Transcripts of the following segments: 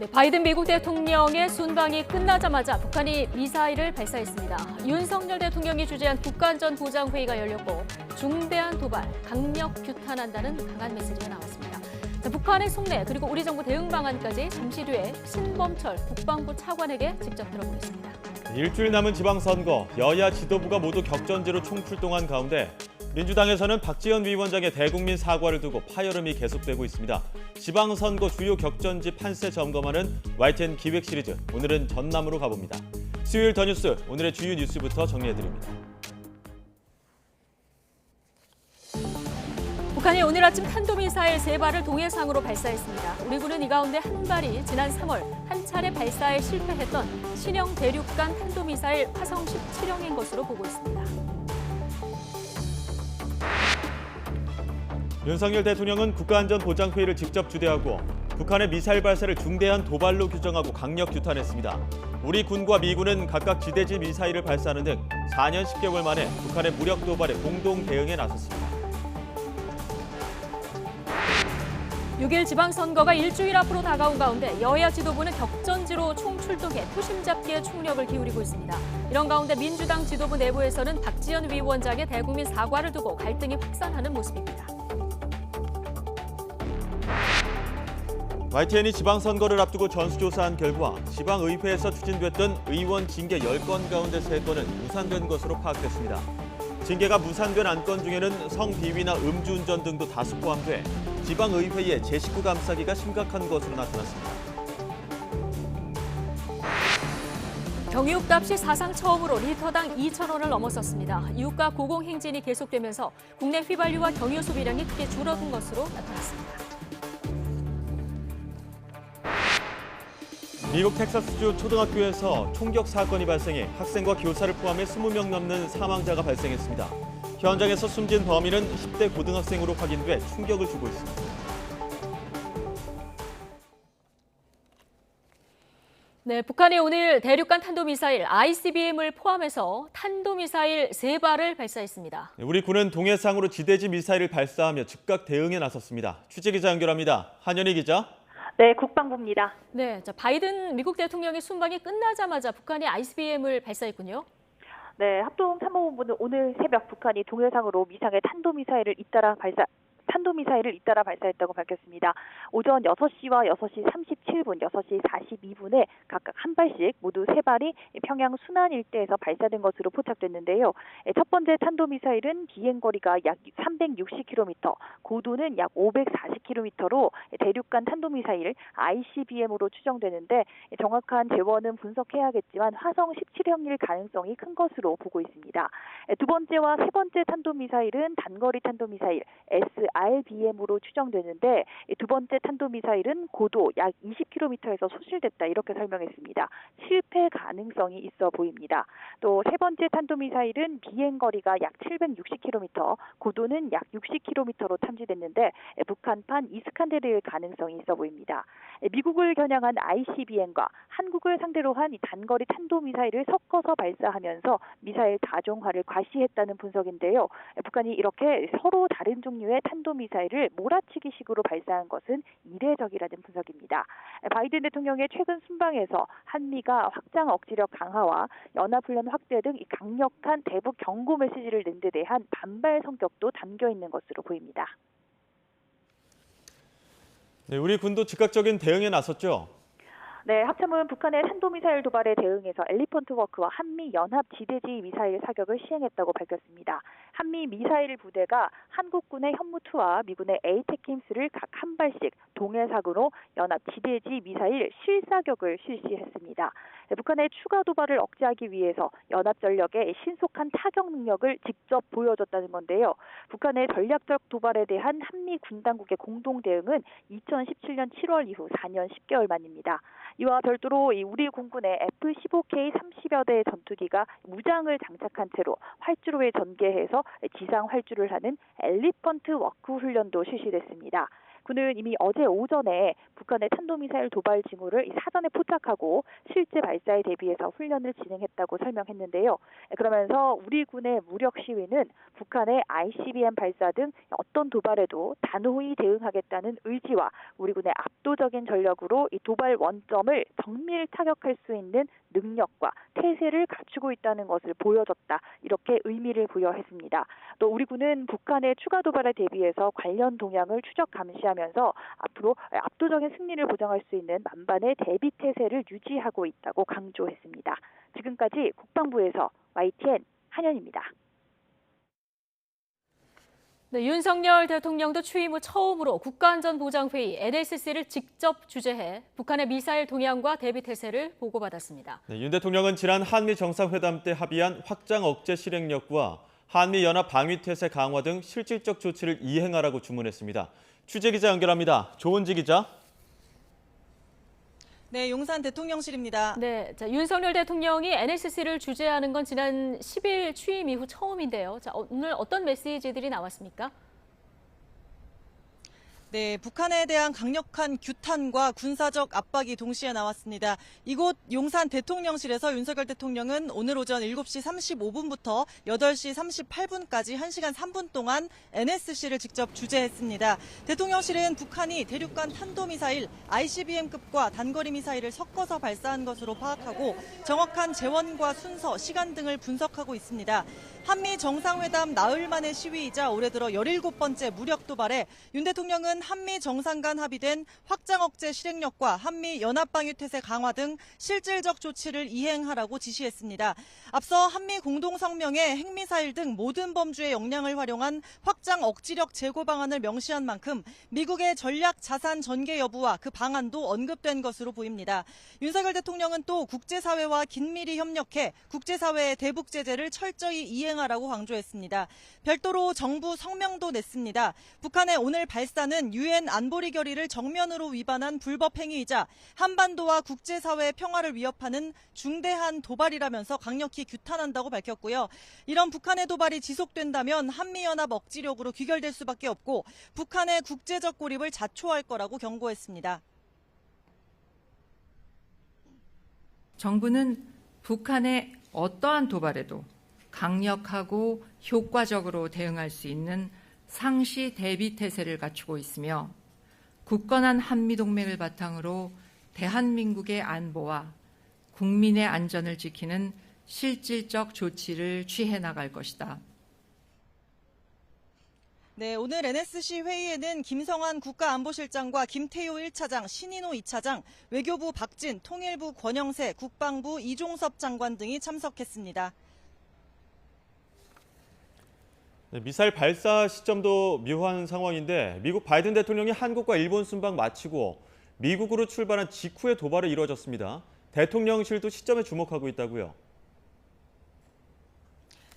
네, 바이든 미국 대통령의 순방이 끝나자마자 북한이 미사일을 발사했습니다. 윤석열 대통령이 주재한 국가안전 보장회의가 열렸고 중대한 도발, 강력 규탄한다는 강한 메시지가 나왔습니다. 자, 북한의 속내 그리고 우리 정부 대응 방안까지 잠시 뒤에 신범철 국방부 차관에게 직접 들어보겠습니다. 일주일 남은 지방선거, 여야 지도부가 모두 격전지로 총출동한 가운데 민주당에서는 박지원 위원장의 대국민 사과를 두고 파열음이 계속되고 있습니다. 지방선거 주요 격전지 판세 점검하는 YTN 기획 시리즈, 오늘은 전남으로 가봅니다. 수요일 더 뉴스, 오늘의 주요 뉴스부터 정리해드립니다. 북한이 오늘 아침 탄도미사일 3발을 동해상으로 발사했습니다. 우리 군은 이 가운데 한 발이 지난 3월 한 차례 발사에 실패했던 신형 대륙간 탄도미사일 화성 17형인 것으로 보고 있습니다. 윤석열 대통령은 국가안전보장회의를 직접 주재하고 북한의 미사일 발사를 중대한 도발로 규정하고 강력 규탄했습니다. 우리 군과 미군은 각각 지대지 미사일을 발사하는 등 4년 10개월 만에 북한의 무력 도발에 공동 대응에 나섰습니다. 6일 지방선거가 일주일 앞으로 다가온 가운데 여야 지도부는 격전지로 총출동해 표심 잡기에 총력을 기울이고 있습니다. 이런 가운데 민주당 지도부 내부에서는 박지원 위원장의 대국민 사과를 두고 갈등이 확산하는 모습입니다. YTN이 지방선거를 앞두고 전수조사한 결과 지방의회에서 추진됐던 의원 징계 10건 가운데 3건은 무산된 것으로 파악됐습니다. 징계가 무산된 안건 중에는 성비위나 음주운전 등도 다수 포함돼 지방의회의 제 식구 감싸기가 심각한 것으로 나타났습니다. 경유값이 사상 처음으로 리터당 2,000원을 넘어섰습니다. 유가 고공행진이 계속되면서 국내 휘발유와 경유 소비량이 크게 줄어든 것으로 나타났습니다. 미국 텍사스주 초등학교에서 총격 사건이 발생해 학생과 교사를 포함해 20명 넘는 사망자가 발생했습니다. 현장에서 숨진 범인은 10대 고등학생으로 확인돼 충격을 주고 있습니다. 네, 북한이 오늘 대륙간 탄도미사일 ICBM을 포함해서 탄도미사일 3발을 발사했습니다. 우리 군은 동해상으로 지대지 미사일을 발사하며 즉각 대응에 나섰습니다. 취재기자 연결합니다. 한연희 기자. 네, 국방부입니다. 네, 자, 바이든 미국 대통령의 순방이 끝나자마자 북한이 ICBM을 발사했군요. 네, 합동参謀본부는 오늘 새벽 북한이 동해상으로 미상의 탄도미사일을 잇따라 발사했다고 밝혔습니다. 오전 6시와 6시 37분, 6시 42분에 각각 한 발씩 모두 3발이 평양 순안 일대에서 발사된 것으로 포착됐는데요. 첫 번째 탄도미사일은 비행거리가 약 360km, 고도는 약 540km로 대륙간 탄도미사일 ICBM으로 추정되는데 정확한 재원은 분석해야겠지만 화성 17형일 가능성이 큰 것으로 보고 있습니다. 두 번째와 세 번째 탄도미사일은 단거리 탄도미사일 SRBM으로 추정되는데 두 번째 탄도미사일은 고도 약 20km에서 소실됐다 이렇게 설명했습니다. 실패 가능성이 있어 보입니다. 또 세 번째 탄도미사일은 비행거리가 약 760km, 고도는 약 60km로 탐지됐는데 북한판 이스칸데르일 가능성이 있어 보입니다. 미국을 겨냥한 ICBM과 한국을 상대로 한 이 단거리 탄도미사일을 섞어서 발사하면서 미사일 다종화를 과시했다는 분석인데요. 북한이 이렇게 서로 다른 종류의 탄도미사일을 몰아치기식으로 발사한 것은 이례적이라는 분석입니다. 바이든 대통령의 최근 순방에서 한미가 확장 억지력 강화와 연합훈련 확대 등 이 강력한 대북 경고 메시지를 낸 데 대한 반발 성격도 담겨 있는 것으로 보입니다. 네, 우리 군도 즉각적인 대응에 나섰죠. 네, 합참은 북한의 탄도미사일 도발에 대응해서 엘리펀트 워크와 한미 연합 지대지 미사일 사격을 시행했다고 밝혔습니다. 한미 미사일 부대가 한국군의 현무2와 미군의 에이테킴스를 각 한 발씩 동해상으로 연합 지대지 미사일 실사격을 실시했습니다. 북한의 추가 도발을 억제하기 위해서 연합전력의 신속한 타격 능력을 직접 보여줬다는 건데요. 북한의 전략적 도발에 대한 한미 군 당국의 공동 대응은 2017년 7월 이후 4년 10개월 만입니다. 이와 별도로 우리 공군의 F-15K 30여 대의 전투기가 무장을 장착한 채로 활주로에 전개해서 지상 활주를 하는 엘리펀트 워크 훈련도 실시됐습니다. 군은 이미 어제 오전에 북한의 탄도미사일 도발 징후를 사전에 포착하고 실제 발사에 대비해서 훈련을 진행했다고 설명했는데요. 그러면서 우리 군의 무력 시위는 북한의 ICBM 발사 등 어떤 도발에도 단호히 대응하겠다는 의지와 우리 군의 압도적인 전력으로 이 도발 원점을 정밀 타격할 수 있는 능력과 태세를 갖추고 있다는 것을 보여줬다. 이렇게 의미를 부여했습니다. 또 우리 군은 북한의 추가 도발에 대비해서 관련 동향을 추적 감시하면서 앞으로 압도적인 승리를 보장할 수 있는 만반의 대비 태세를 유지하고 있다고 강조했습니다. 지금까지 국방부에서 YTN 한현입니다. 네, 윤석열 대통령도 취임 후 처음으로 국가안전보장회의 NSC를 직접 주재해 북한의 미사일 동향과 대비 태세를 보고받았습니다. 네, 윤 대통령은 지난 한미 정상회담 때 합의한 확장 억제 실행력과 한미연합 방위태세 강화 등 실질적 조치를 이행하라고 주문했습니다. 취재기자 연결합니다. 조은지 기자. 네, 용산 대통령실입니다. 네, 자, 윤석열 대통령이 NSC를 주재하는 건 지난 10일 취임 이후 처음인데요. 자, 오늘 어떤 메시지들이 나왔습니까? 네, 북한에 대한 강력한 규탄과 군사적 압박이 동시에 나왔습니다. 이곳 용산 대통령실에서 윤석열 대통령은 오늘 오전 7시 35분부터 8시 38분까지 1시간 3분 동안 NSC를 직접 주재했습니다. 대통령실은 북한이 대륙간 탄도미사일 ICBM급과 단거리 미사일을 섞어서 발사한 것으로 파악하고 정확한 재원과 순서, 시간 등을 분석하고 있습니다. 한미 정상회담 나흘 만의 시위이자 올해 들어 17번째 무력 도발에 윤 대통령은 한미 정상 간 합의된 확장 억제 실행력과 한미 연합방위태세 강화 등 실질적 조치를 이행하라고 지시했습니다. 앞서 한미 공동성명에 핵미사일 등 모든 범주의 역량을 활용한 확장 억지력 제고 방안을 명시한 만큼 미국의 전략 자산 전개 여부와 그 방안도 언급된 것으로 보입니다. 윤석열 대통령은 또 국제사회와 긴밀히 협력해 국제사회의 대북 제재를 철저히 이행하라고 강조했습니다. 별도로 정부 성명도 냈습니다. 북한의 오늘 발사는 유엔 안보리 결의를 정면으로 위반한 불법 행위이자 한반도와 국제사회의 평화를 위협하는 중대한 도발이라면서 강력히 규탄한다고 밝혔고요. 이런 북한의 도발이 지속된다면 한미연합 억지력으로 귀결될 수밖에 없고 북한의 국제적 고립을 자초할 거라고 경고했습니다. 정부는 북한의 어떠한 도발에도 강력하고 효과적으로 대응할 수 있는 상시 대비 태세를 갖추고 있으며 굳건한 한미동맹을 바탕으로 대한민국의 안보와 국민의 안전을 지키는 실질적 조치를 취해 나갈 것이다. 네, 오늘 NSC 회의에는 김성한 국가안보실장과 김태효 1차장, 신인호 2차장, 외교부 박진, 통일부 권영세, 국방부 이종섭 장관 등이 참석했습니다. 네, 미사일 발사 시점도 묘한 상황인데 미국 바이든 대통령이 한국과 일본 순방 마치고 미국으로 출발한 직후에 도발이 이루어졌습니다. 대통령실도 시점에 주목하고 있다고요.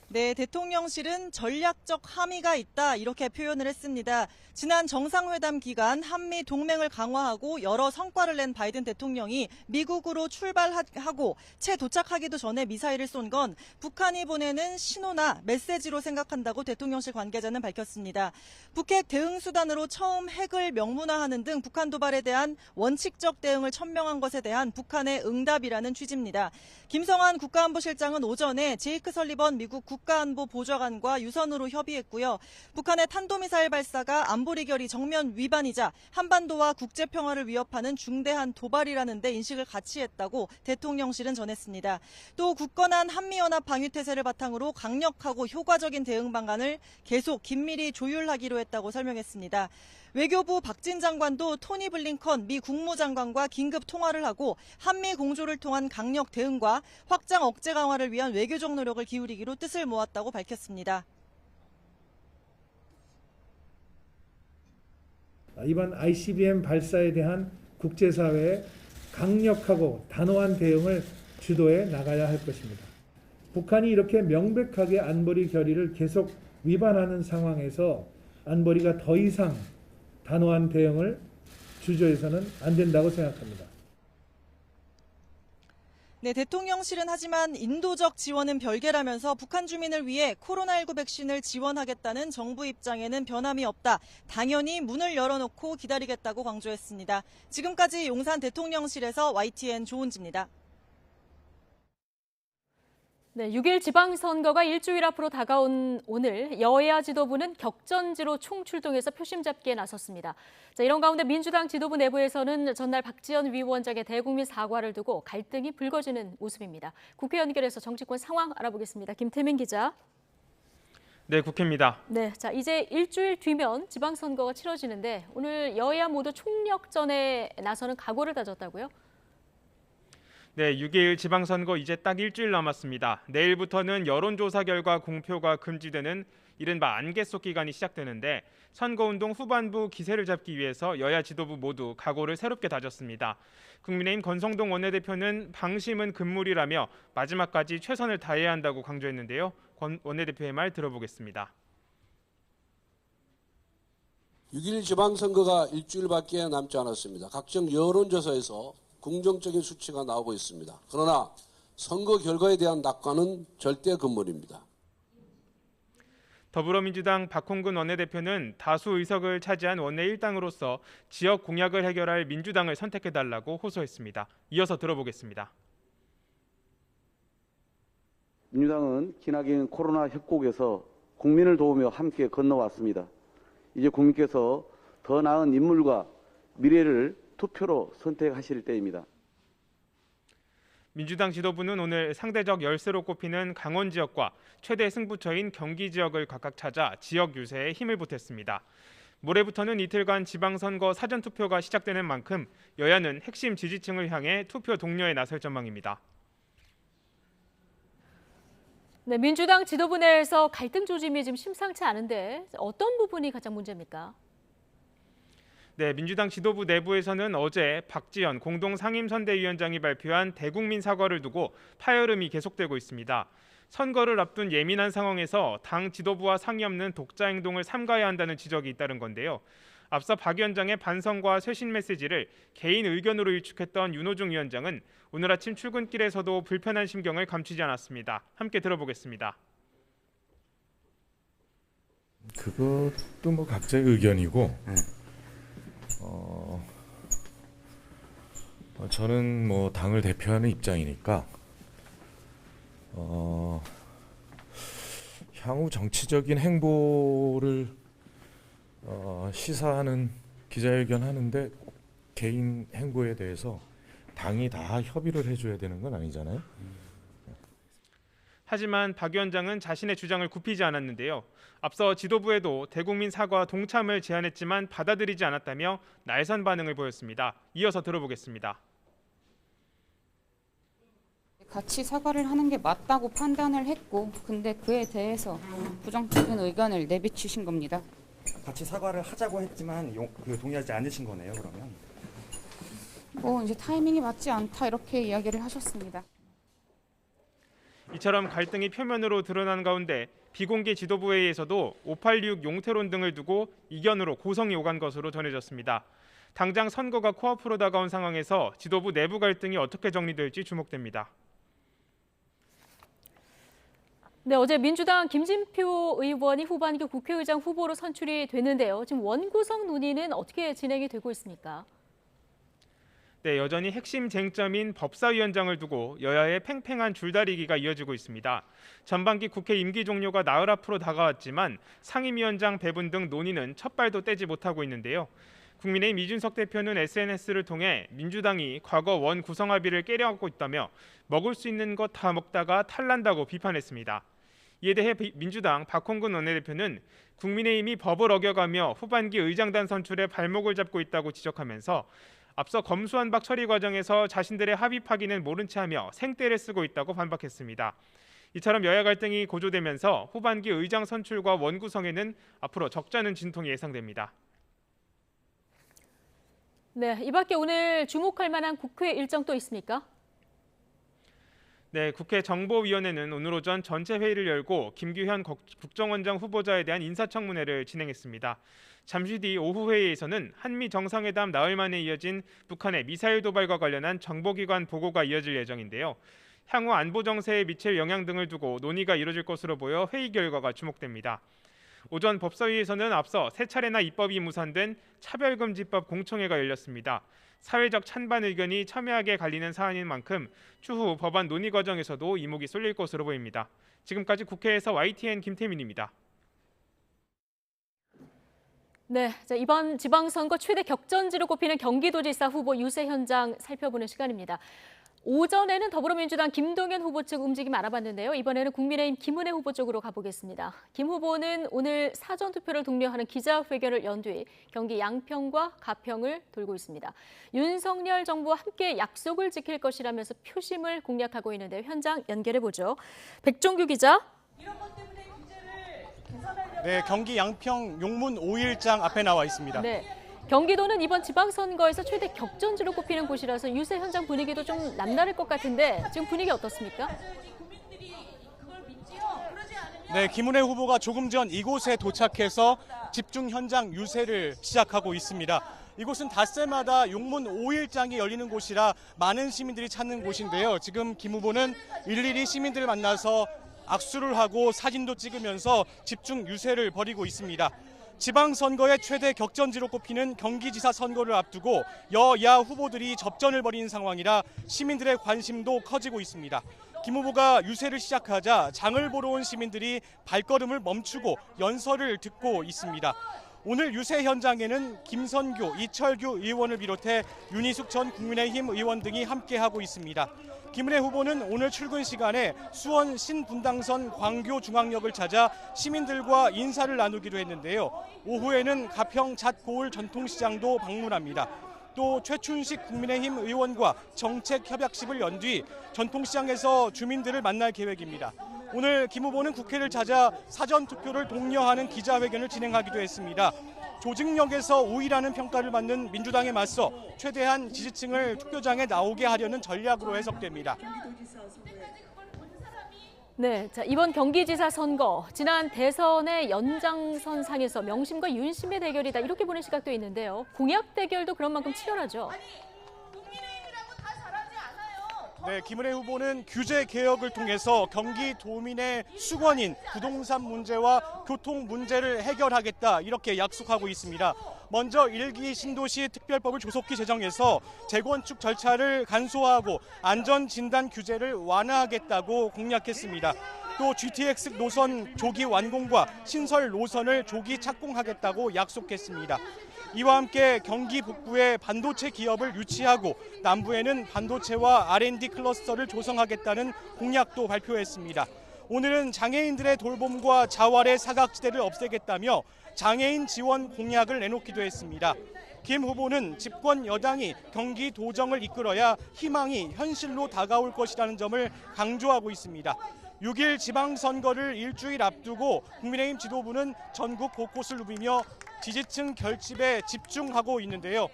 네, 대통령실은 전략적 함의가 있다 이렇게 표현을 했습니다. 지난 정상회담 기간 한미 동맹을 강화하고 여러 성과를 낸 바이든 대통령이 미국으로 출발하고 채 도착하기도 전에 미사일을 쏜 건 북한이 보내는 신호나 메시지로 생각한다고 대통령실 관계자는 밝혔습니다. 북핵 대응 수단으로 처음 핵을 명문화하는 등 북한 도발에 대한 원칙적 대응을 천명한 것에 대한 북한의 응답이라는 취지입니다. 김성한 국가안보실장은 오전에 제이크 설리번 미국 국가안보 보좌관과 유선으로 협의했고요. 북한의 탄도미사일 발사가 안보리 결의 정면 위반이자 한반도와 국제평화를 위협하는 중대한 도발이라는 데 인식을 같이 했다고 대통령실은 전했습니다. 또 굳건한 한미연합 방위태세를 바탕으로 강력하고 효과적인 대응 방안을 계속 긴밀히 조율하기로 했다고 설명했습니다. 외교부 박진 장관도 토니 블링컨 미 국무장관과 긴급 통화를 하고 한미 공조를 통한 강력 대응과 확장 억제 강화를 위한 외교적 노력을 기울이기로 뜻을 모았다고 밝혔습니다. 이번 ICBM 발사에 대한 국제사회의 강력하고 단호한 대응을 주도해 나가야 할 것입니다. 북한이 이렇게 명백하게 안보리 결의를 계속 위반하는 상황에서 안보리가 더 이상 단호한 대응을 주저해서는 안 된다고 생각합니다. 네, 대통령실은 하지만 인도적 지원은 별개라면서 북한 주민을 위해 코로나19 백신을 지원하겠다는 정부 입장에는 변함이 없다. 당연히 문을 열어놓고 기다리겠다고 강조했습니다. 지금까지 용산 대통령실에서 YTN 조은지입니다. 네, 6일 지방선거가 일주일 앞으로 다가온 오늘 여야 지도부는 격전지로 총출동해서 표심 잡기에 나섰습니다. 자, 이런 가운데 민주당 지도부 내부에서는 전날 박지원 위원장의 대국민 사과를 두고 갈등이 불거지는 모습입니다. 국회 연결해서 정치권 상황 알아보겠습니다. 김태민 기자. 네, 국회입니다. 네, 자 이제 일주일 뒤면 지방선거가 치러지는데 오늘 여야 모두 총력전에 나서는 각오를 다졌다고요? 네, 6일 지방선거 이제 딱 일주일 남았습니다. 내일부터는 여론조사 결과 공표가 금지되는 이른바 안개속 기간이 시작되는데 선거운동 후반부 기세를 잡기 위해서 여야 지도부 모두 각오를 새롭게 다졌습니다. 국민의힘 권성동 원내대표는 방심은 금물이라며 마지막까지 최선을 다해야 한다고 강조했는데요. 권 원내대표의 말 들어보겠습니다. 6일 지방선거가 일주일밖에 남지 않았습니다. 각종 여론조사에서 긍정적인 수치가 나오고 있습니다. 그러나 선거 결과에 대한 낙관은 절대 금물입니다. 더불어민주당 박홍근 원내대표는 다수 의석을 차지한 원내 1당으로서 지역 공약을 해결할 민주당을 선택해달라고 호소했습니다. 이어서 들어보겠습니다. 민주당은 기나긴 코로나 협곡에서 국민을 도우며 함께 건너왔습니다. 이제 국민께서 더 나은 인물과 미래를 투표로 선택하실 때입니다. 민주당 지도부는 오늘 상대적 열세로 꼽히는 강원 지역과 최대 승부처인 경기 지역을 각각 찾아 지역 유세에 힘을 보탰습니다. 모레부터는 이틀간 지방선거 사전투표가 시작되는 만큼 여야는 핵심 지지층을 향해 투표 독려에 나설 전망입니다. 네, 민주당 지도부 내에서 갈등 조짐이 지금 심상치 않은데 어떤 부분이 가장 문제입니까? 네, 민주당 지도부 내부에서는 어제 박지원 공동상임선대위원장이 발표한 대국민 사과를 두고 파열음이 계속되고 있습니다. 선거를 앞둔 예민한 상황에서 당 지도부와 상의 없는 독자 행동을 삼가야 한다는 지적이 잇따른 건데요. 앞서 박 위원장의 반성과 쇄신 메시지를 개인 의견으로 일축했던 윤호중 위원장은 오늘 아침 출근길에서도 불편한 심경을 감추지 않았습니다. 함께 들어보겠습니다. 그것도 뭐 각자의 의견이고 저는 뭐 당을 대표하는 입장이니까 향후 정치적인 행보를 시사하는 기자회견 하는데 개인 행보에 대해서 당이 다 협의를 해줘야 되는 건 아니잖아요. 하지만 박 위원장은 자신의 주장을 굽히지 않았는데요. 앞서 지도부에도 대국민 사과 동참을 제안했지만 받아들이지 않았다며 날선 반응을 보였습니다. 이어서 들어보겠습니다. 같이 사과를 하는 게 맞다고 판단을 했고 근데 그에 대해서 부정적인 의견을 내비치신 겁니다. 같이 사과를 하자고 했지만 동의하지 않으신 거네요, 그러면? 뭐 이제 타이밍이 맞지 않다 이렇게 이야기를 하셨습니다. 이처럼 갈등이 표면으로 드러난 가운데 비공개 지도부 회의에서도 586 용태론 등을 두고 이견으로 고성이 오간 것으로 전해졌습니다. 당장 선거가 코앞으로 다가온 상황에서 지도부 내부 갈등이 어떻게 정리될지 주목됩니다. 네, 어제 민주당 김진표 의원이 후반기 국회의장 후보로 선출이 됐는데요. 지금 원구성 논의는 어떻게 진행이 되고 있습니까? 네, 여전히 핵심 쟁점인 법사위원장을 두고 여야의 팽팽한 줄다리기가 이어지고 있습니다. 전반기 국회 임기 종료가 나흘 앞으로 다가왔지만 상임위원장 배분 등 논의는 첫 발도 떼지 못하고 있는데요. 국민의힘 이준석 대표는 SNS를 통해 민주당이 과거 원 구성 합의를 깨려하고 있다며 먹을 수 있는 것 다 먹다가 탈난다고 비판했습니다. 이에 대해 민주당 박홍근 원내대표는 국민의힘이 법을 어겨가며 후반기 의장단 선출에 발목을 잡고 있다고 지적하면서 앞서 검수완박 처리 과정에서 자신들의 합의 파기는 모른 채하며 생떼를 쓰고 있다고 반박했습니다. 이처럼 여야 갈등이 고조되면서 후반기 의장 선출과 원구성에는 앞으로 적잖은 진통이 예상됩니다. 네, 이 밖에 오늘 주목할 만한 국회 일정 또 있습니까? 네, 국회 정보위원회는 오늘 오전 전체 회의를 열고 김규현 국정원장 후보자에 대한 인사청문회를 진행했습니다. 잠시 뒤 오후 회의에서는 한미 정상회담 나흘 만에 이어진 북한의 미사일 도발과 관련한 정보기관 보고가 이어질 예정인데요. 향후 안보 정세에 미칠 영향 등을 두고 논의가 이뤄질 것으로 보여 회의 결과가 주목됩니다. 오전 법사위에서는 앞서 세 차례나 입법이 무산된 차별금지법 공청회가 열렸습니다. 사회적 찬반 의견이 첨예하게 갈리는 사안인 만큼 추후 법안 논의 과정에서도 이목이 쏠릴 것으로 보입니다. 지금까지 국회에서 YTN 김태민입니다. 네, 자, 이번 지방선거 최대 격전지로 꼽히는 경기도지사 후보 유세 현장 살펴보는 시간입니다. 오전에는 더불어민주당 김동연 후보 측 움직임 알아봤는데요. 이번에는 국민의힘 김은혜 후보 쪽으로 가보겠습니다. 김 후보는 오늘 사전투표를 독려하는 기자회견을 연 뒤 경기 양평과 가평을 돌고 있습니다. 윤석열 정부와 함께 약속을 지킬 것이라면서 표심을 공략하고 있는데 현장 연결해보죠. 백종규 기자. 네, 경기 양평 용문 5일장 앞에 나와 있습니다. 네. 경기도는 이번 지방선거에서 최대 격전지로 꼽히는 곳이라서 유세 현장 분위기도 좀 남다를 것 같은데 지금 분위기 어떻습니까? 네, 김은혜 후보가 조금 전 이곳에 도착해서 집중 현장 유세를 시작하고 있습니다. 이곳은 닷새마다 용문 5일장이 열리는 곳이라 많은 시민들이 찾는 곳인데요. 지금 김 후보는 일일이 시민들을 만나서 악수를 하고 사진도 찍으면서 집중 유세를 벌이고 있습니다. 지방선거의 최대 격전지로 꼽히는 경기지사 선거를 앞두고 여야 후보들이 접전을 벌이는 상황이라 시민들의 관심도 커지고 있습니다. 김 후보가 유세를 시작하자 장을 보러 온 시민들이 발걸음을 멈추고 연설을 듣고 있습니다. 오늘 유세 현장에는 김선교, 이철규 의원을 비롯해 윤희숙 전 국민의힘 의원 등이 함께하고 있습니다. 김은혜 후보는 오늘 출근 시간에 수원 신분당선 광교중앙역을 찾아 시민들과 인사를 나누기로 했는데요. 오후에는 가평 잣고을 전통시장도 방문합니다. 또 최춘식 국민의힘 의원과 정책협약식을 연 뒤 전통시장에서 주민들을 만날 계획입니다. 오늘 김 후보는 국회를 찾아 사전투표를 독려하는 기자회견을 진행하기도 했습니다. 조직력에서 우위라는 평가를 받는 민주당에 맞서 최대한 지지층을 투표장에 나오게 하려는 전략으로 해석됩니다. 네, 자, 이번 경기지사 선거, 지난 대선의 연장선상에서 명심과 윤심의 대결이다 이렇게 보는 시각도 있는데요. 공약 대결도 그런 만큼 치열하죠. 네, 김은혜 후보는 규제 개혁을 통해서 경기도민의 수건인 부동산 문제와 교통 문제를 해결하겠다 이렇게 약속하고 있습니다. 먼저 1기 신도시 특별법을 조속히 제정해서 재건축 절차를 간소화하고 안전진단 규제를 완화하겠다고 공약했습니다. 또 GTX 노선 조기 완공과 신설 노선을 조기 착공하겠다고 약속했습니다. 이와 함께 경기 북부에 반도체 기업을 유치하고 남부에는 반도체와 R&D 클러스터를 조성하겠다는 공약도 발표했습니다. 오늘은 장애인들의 돌봄과 자활의 사각지대를 없애겠다며 장애인 지원 공약을 내놓기도 했습니다. 김 후보는 집권 여당이 경기 도정을 이끌어야 희망이 현실로 다가올 것이라는 점을 강조하고 있습니다. 6일 지방선거를 일주일 앞두고 국민의힘 지도부는 전국 곳곳을 누비며 지지층 결집에 집중하고 있는데요.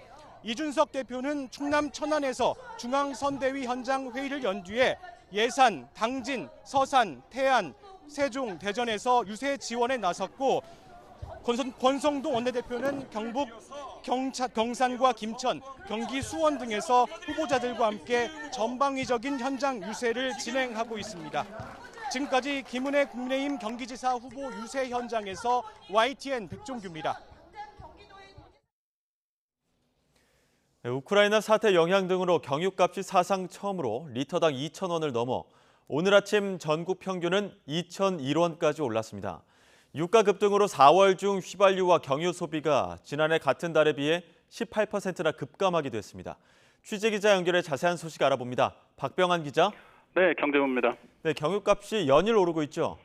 이준석 대표는 충남 천안에서 중앙선대위 현장 회의를 연 뒤에 예산, 당진, 서산, 태안, 세종, 대전에서 유세 지원에 나섰고 권성동 원내대표는 경북 경산과 김천, 경기 수원 등에서 후보자들과 함께 전방위적인 현장 유세를 진행하고 있습니다. 지금까지 김은혜 국민의힘 경기지사 후보 유세 현장에서 YTN 백종규입니다. 네, 우크라이나 사태 영향 등으로 경유값이 사상 처음으로 리터당 2,000원을 넘어 오늘 아침 전국 평균은 2,001원까지 올랐습니다. 유가 급등으로 4월 중 휘발유와 경유 소비가 지난해 같은 달에 비해 18%나 급감하기도 했습니다. 취재기자 연결해 자세한 소식 알아봅니다. 박병한 기자. 네, 경제부입니다. 네, 경유값이 연일 오르고 있죠.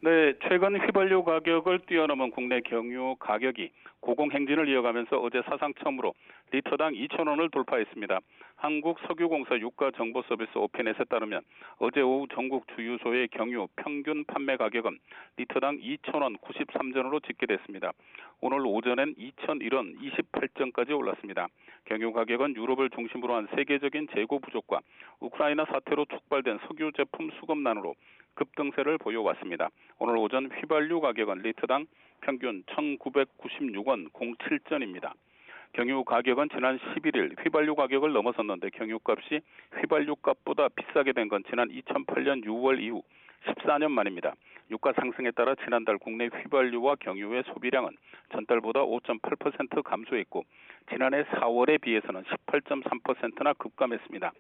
네, 최근 휘발유 가격을 뛰어넘은 국내 경유 가격이 고공행진을 이어가면서 어제 사상 처음으로 리터당 2,000원을 돌파했습니다. 한국석유공사 유가정보서비스 오피넷에 따르면 어제 오후 전국 주유소의 경유 평균 판매 가격은 리터당 2,000원 93전으로 집계됐습니다. 오늘 오전엔 2,001원 28전까지 올랐습니다. 경유 가격은 유럽을 중심으로 한 세계적인 재고 부족과 우크라이나 사태로 촉발된 석유 제품 수급난으로 급등세를 보여왔습니다. 오늘 오전 휘발유 가격은 리터당 평균 1,996원 07전입니다. 경유 가격은 지난 11일 휘발유 가격을 넘어섰는데 경유값이 휘발유값보다 비싸게 된 건 지난 2008년 6월 이후 14년 만입니다. 유가 상승에 따라 지난달 국내 휘발유와 경유의 소비량은 전달보다 5.8% 감소했고 지난해 4월에 비해서는 18.3%나 급감했습니다.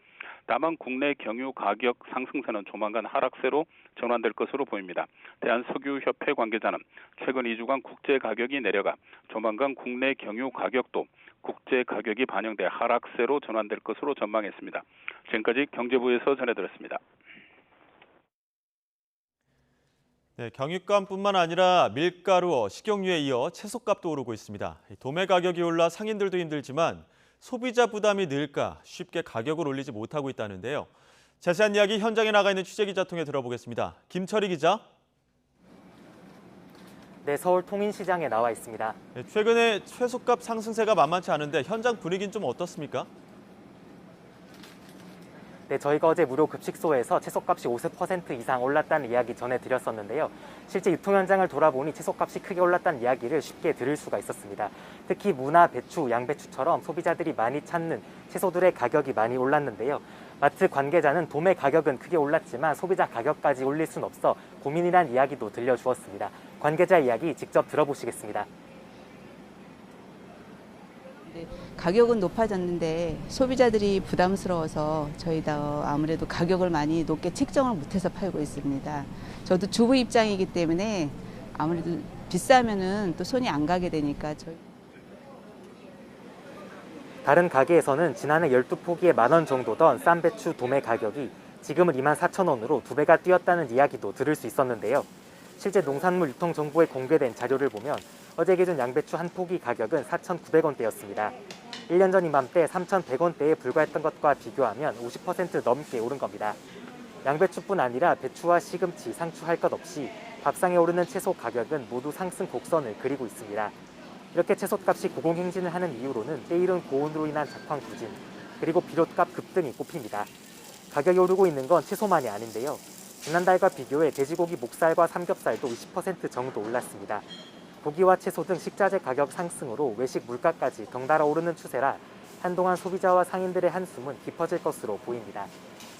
다만 국내 경유 가격 상승세는 조만간 하락세로 전환될 것으로 보입니다. 대한석유협회 관계자는 최근 2주간 국제 가격이 내려가 조만간 국내 경유 가격도 국제 가격이 반영돼 하락세로 전환될 것으로 전망했습니다. 지금까지 경제부에서 전해드렸습니다. 네, 경유값뿐만 아니라 밀가루, 식용유에 이어 채소값도 오르고 있습니다. 도매 가격이 올라 상인들도 힘들지만 소비자 부담이 늘까 쉽게 가격을 올리지 못하고 있다는데요. 자세한 이야기 현장에 나가 있는 취재기자 통해 들어보겠습니다. 김철희 기자. 네, 서울 통인시장에 나와 있습니다. 네, 최근에 채소값 상승세가 만만치 않은데 현장 분위기는 좀 어떻습니까? 네, 저희가 어제 무료 급식소에서 채소값이 50% 이상 올랐다는 이야기 전해드렸었는데요. 실제 유통 현장을 돌아보니 채소값이 크게 올랐다는 이야기를 쉽게 들을 수가 있었습니다. 특히 무나, 배추, 양배추처럼 소비자들이 많이 찾는 채소들의 가격이 많이 올랐는데요. 마트 관계자는 도매 가격은 크게 올랐지만 소비자 가격까지 올릴 순 없어 고민이란 이야기도 들려주었습니다. 관계자 이야기 직접 들어보시겠습니다. 가격은 높아졌는데 소비자들이 부담스러워서 저희도 아무래도 가격을 많이 높게 책정을 못해서 팔고 있습니다. 저도 주부 입장이기 때문에 아무래도 비싸면은 또 손이 안 가게 되니까 다른 가게에서는 지난해 12포기에 10,000원 정도던 싼 배추 도매 가격이 지금은 24,000원으로 2배가 뛰었다는 이야기도 들을 수 있었는데요. 실제 농산물 유통정보에 공개된 자료를 보면 어제 기준 양배추 한 포기 가격은 4,900원대였습니다. 1년 전 이맘때 3,100원대에 불과했던 것과 비교하면 50% 넘게 오른 겁니다. 양배추뿐 아니라 배추와 시금치, 상추 할 것 없이 밥상에 오르는 채소 가격은 모두 상승 곡선을 그리고 있습니다. 이렇게 채소값이 고공행진을 하는 이유로는 때이른 고온으로 인한 작황 부진, 그리고 비료값 급등이 꼽힙니다. 가격이 오르고 있는 건 채소만이 아닌데요. 지난달과 비교해 돼지고기 목살과 삼겹살도 20% 정도 올랐습니다. 고기와 채소 등 식자재 가격 상승으로 외식 물가까지 덩달아 오르는 추세라 한동안 소비자와 상인들의 한숨은 깊어질 것으로 보입니다.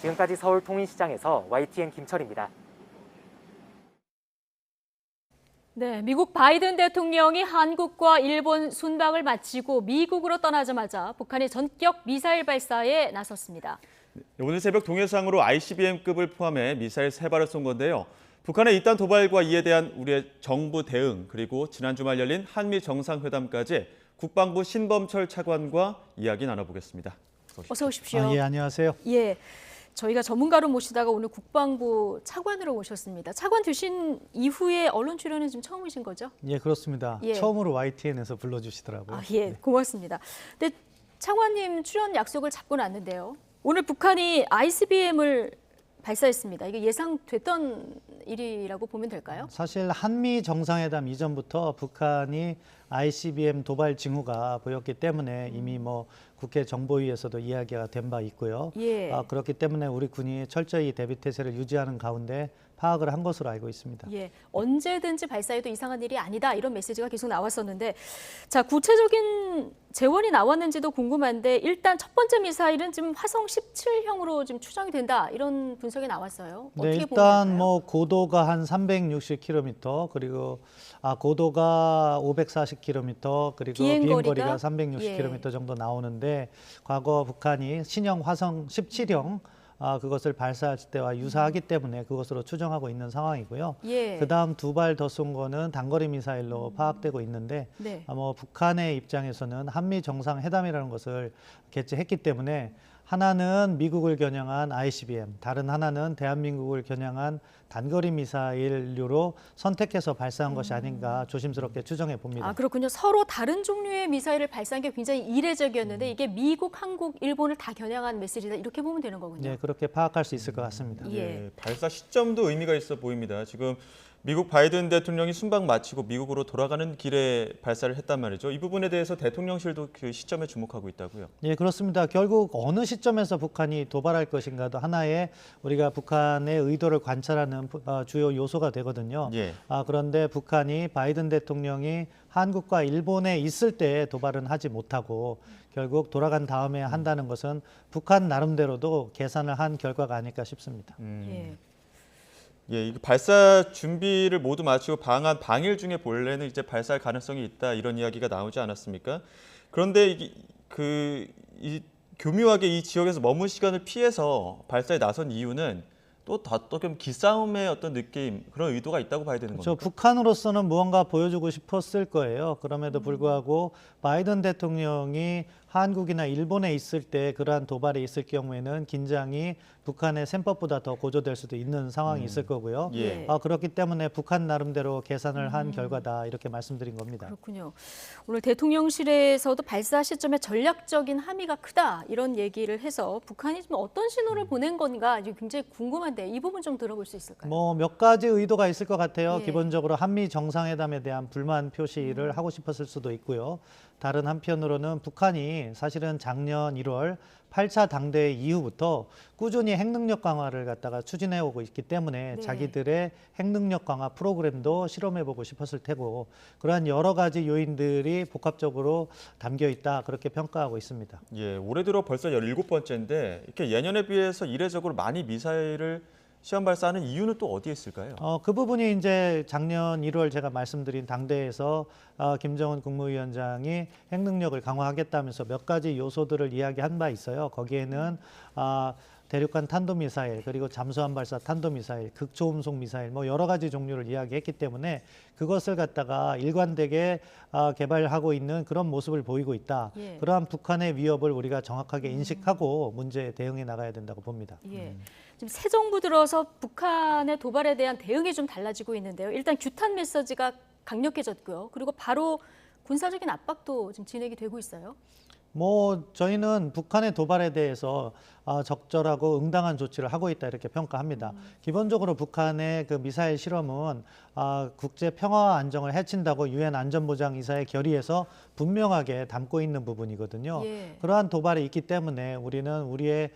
지금까지 서울 통인시장에서 YTN 김철입니다. 네, 미국 바이든 대통령이 한국과 일본 순방을 마치고 미국으로 떠나자마자 북한이 전격 미사일 발사에 나섰습니다. 오늘 새벽 동해상으로 ICBM급을 포함해 미사일 3발을 쏜 건데요. 북한의 이딴 도발과 이에 대한 우리의 정부 대응, 그리고 지난 주말 열린 한미 정상회담까지 국방부 신범철 차관과 이야기 나눠보겠습니다. 어서 오십시오. 예, 안녕하세요. 예, 저희가 전문가로 모시다가 오늘 국방부 차관으로 모셨습니다. 차관 되신 이후에 언론 출연은 지금 처음이신 거죠? 예, 그렇습니다. 예. 처음으로 YTN에서 불러주시더라고요. 예, 고맙습니다. 근데 차관님 출연 약속을 잡고 났는데요. 오늘 북한이 ICBM을 발사했습니다. 이게 예상됐던 일이라고 보면 될까요? 사실 한미 정상회담 이전부터 북한이 ICBM 도발 징후가 보였기 때문에 이미 뭐 국회 정보위에서도 이야기가 된 바 있고요. 예. 그렇기 때문에 우리 군이 철저히 대비 태세를 유지하는 가운데 파악을 한 것으로 알고 있습니다. 예, 언제든지 발사해도 이상한 일이 아니다 이런 메시지가 계속 나왔었는데, 자 구체적인 재원이 나왔는지도 궁금한데 일단 첫 번째 미사일은 지금 화성 17형으로 지금 추정이 된다 이런 분석이 나왔어요. 어떻게 네, 보면 일단 될까요? 뭐 고도가 한 360km 그리고 고도가 540km 그리고 비행거리가 360km 정도 나오는데 과거 북한이 신형 화성 17형 그것을 발사할 때와 유사하기 때문에 그것으로 추정하고 있는 상황이고요. 예. 그다음 2발 더 쏜 거는 단거리 미사일로 파악되고 있는데 네. 뭐 북한의 입장에서는 한미 정상회담이라는 것을 개최했기 때문에 하나는 미국을 겨냥한 ICBM, 다른 하나는 대한민국을 겨냥한 단거리 미사일류로 선택해서 발사한 것이 아닌가 조심스럽게 추정해 봅니다. 아, 그렇군요. 서로 다른 종류의 미사일을 발사한 게 굉장히 이례적이었는데 이게 미국, 한국, 일본을 다 겨냥한 메시지다 이렇게 보면 되는 거군요. 네, 그렇게 파악할 수 있을 것 같습니다. 예, 발사 시점도 의미가 있어 보입니다. 지금 미국 바이든 대통령이 순방 마치고 미국으로 돌아가는 길에 발사를 했단 말이죠. 이 부분에 대해서 대통령실도 그 시점에 주목하고 있다고요. 예, 그렇습니다. 결국 어느 시점에서 북한이 도발할 것인가도 하나의 우리가 북한의 의도를 관찰하는 주요 요소가 되거든요. 예. 그런데 북한이 바이든 대통령이 한국과 일본에 있을 때 도발은 하지 못하고 결국 돌아간 다음에 한다는 것은 북한 나름대로도 계산을 한 결과가 아닐까 싶습니다. 이 발사 준비를 모두 마치고 방한 당일 중에 본래는 이제 발사할 가능성이 있다 이런 이야기가 나오지 않았습니까? 그런데 이 교묘하게 이 지역에서 머문 시간을 피해서 발사에 나선 이유는 또 기싸움의 어떤 느낌, 그런 의도가 있다고 봐야 되는 그렇죠. 겁니까? 북한으로서는 무언가 보여주고 싶었을 거예요. 그럼에도 불구하고 바이든 대통령이 한국이나 일본에 있을 때 그러한 도발이 있을 경우에는 긴장이 북한의 셈법보다 더 고조될 수도 있는 상황이 있을 거고요. 예. 그렇기 때문에 북한 나름대로 계산을 한 결과다 이렇게 말씀드린 겁니다. 그렇군요. 오늘 대통령실에서도 발사 시점에 전략적인 함의가 크다 이런 얘기를 해서 북한이 좀 어떤 신호를 보낸 건가 굉장히 궁금한데 이 부분 좀 들어볼 수 있을까요? 뭐 몇 가지 의도가 있을 것 같아요. 예. 기본적으로 한미 정상회담에 대한 불만 표시를 하고 싶었을 수도 있고요. 다른 한편으로는 북한이 사실은 작년 1월 8차 당대회 이후부터 꾸준히 핵능력 강화를 갖다가 추진해 오고 있기 때문에 자기들의 핵능력 강화 프로그램도 실험해보고 싶었을 테고 그러한 여러 가지 요인들이 복합적으로 담겨 있다 그렇게 평가하고 있습니다. 예, 올해 들어 벌써 17번째인데 이렇게 예년에 비해서 이례적으로 많이 미사일을 시험 발사하는 이유는 또 어디에 있을까요? 그 부분이 이제 작년 1월 제가 말씀드린 당대에서 김정은 국무위원장이 핵능력을 강화하겠다면서 몇 가지 요소들을 이야기한 바 있어요. 거기에는 대륙간 탄도미사일 그리고 잠수함 발사 탄도미사일, 극초음속 미사일 뭐 여러 가지 종류를 이야기했기 때문에 그것을 갖다가 일관되게 개발하고 있는 그런 모습을 보이고 있다. 예. 그러한 북한의 위협을 우리가 정확하게 인식하고 문제에 대응해 나가야 된다고 봅니다. 예. 지금 새 정부 들어서 북한의 도발에 대한 대응이 좀 달라지고 있는데요. 일단 규탄 메시지가 강력해졌고요. 그리고 바로 군사적인 압박도 지금 진행이 되고 있어요. 뭐 저희는 북한의 도발에 대해서 적절하고 응당한 조치를 하고 있다 이렇게 평가합니다. 기본적으로 북한의 그 미사일 실험은 국제 평화와 안정을 해친다고 유엔 안전보장이사의 결의에서 분명하게 담고 있는 부분이거든요. 예. 그러한 도발이 있기 때문에 우리는 우리의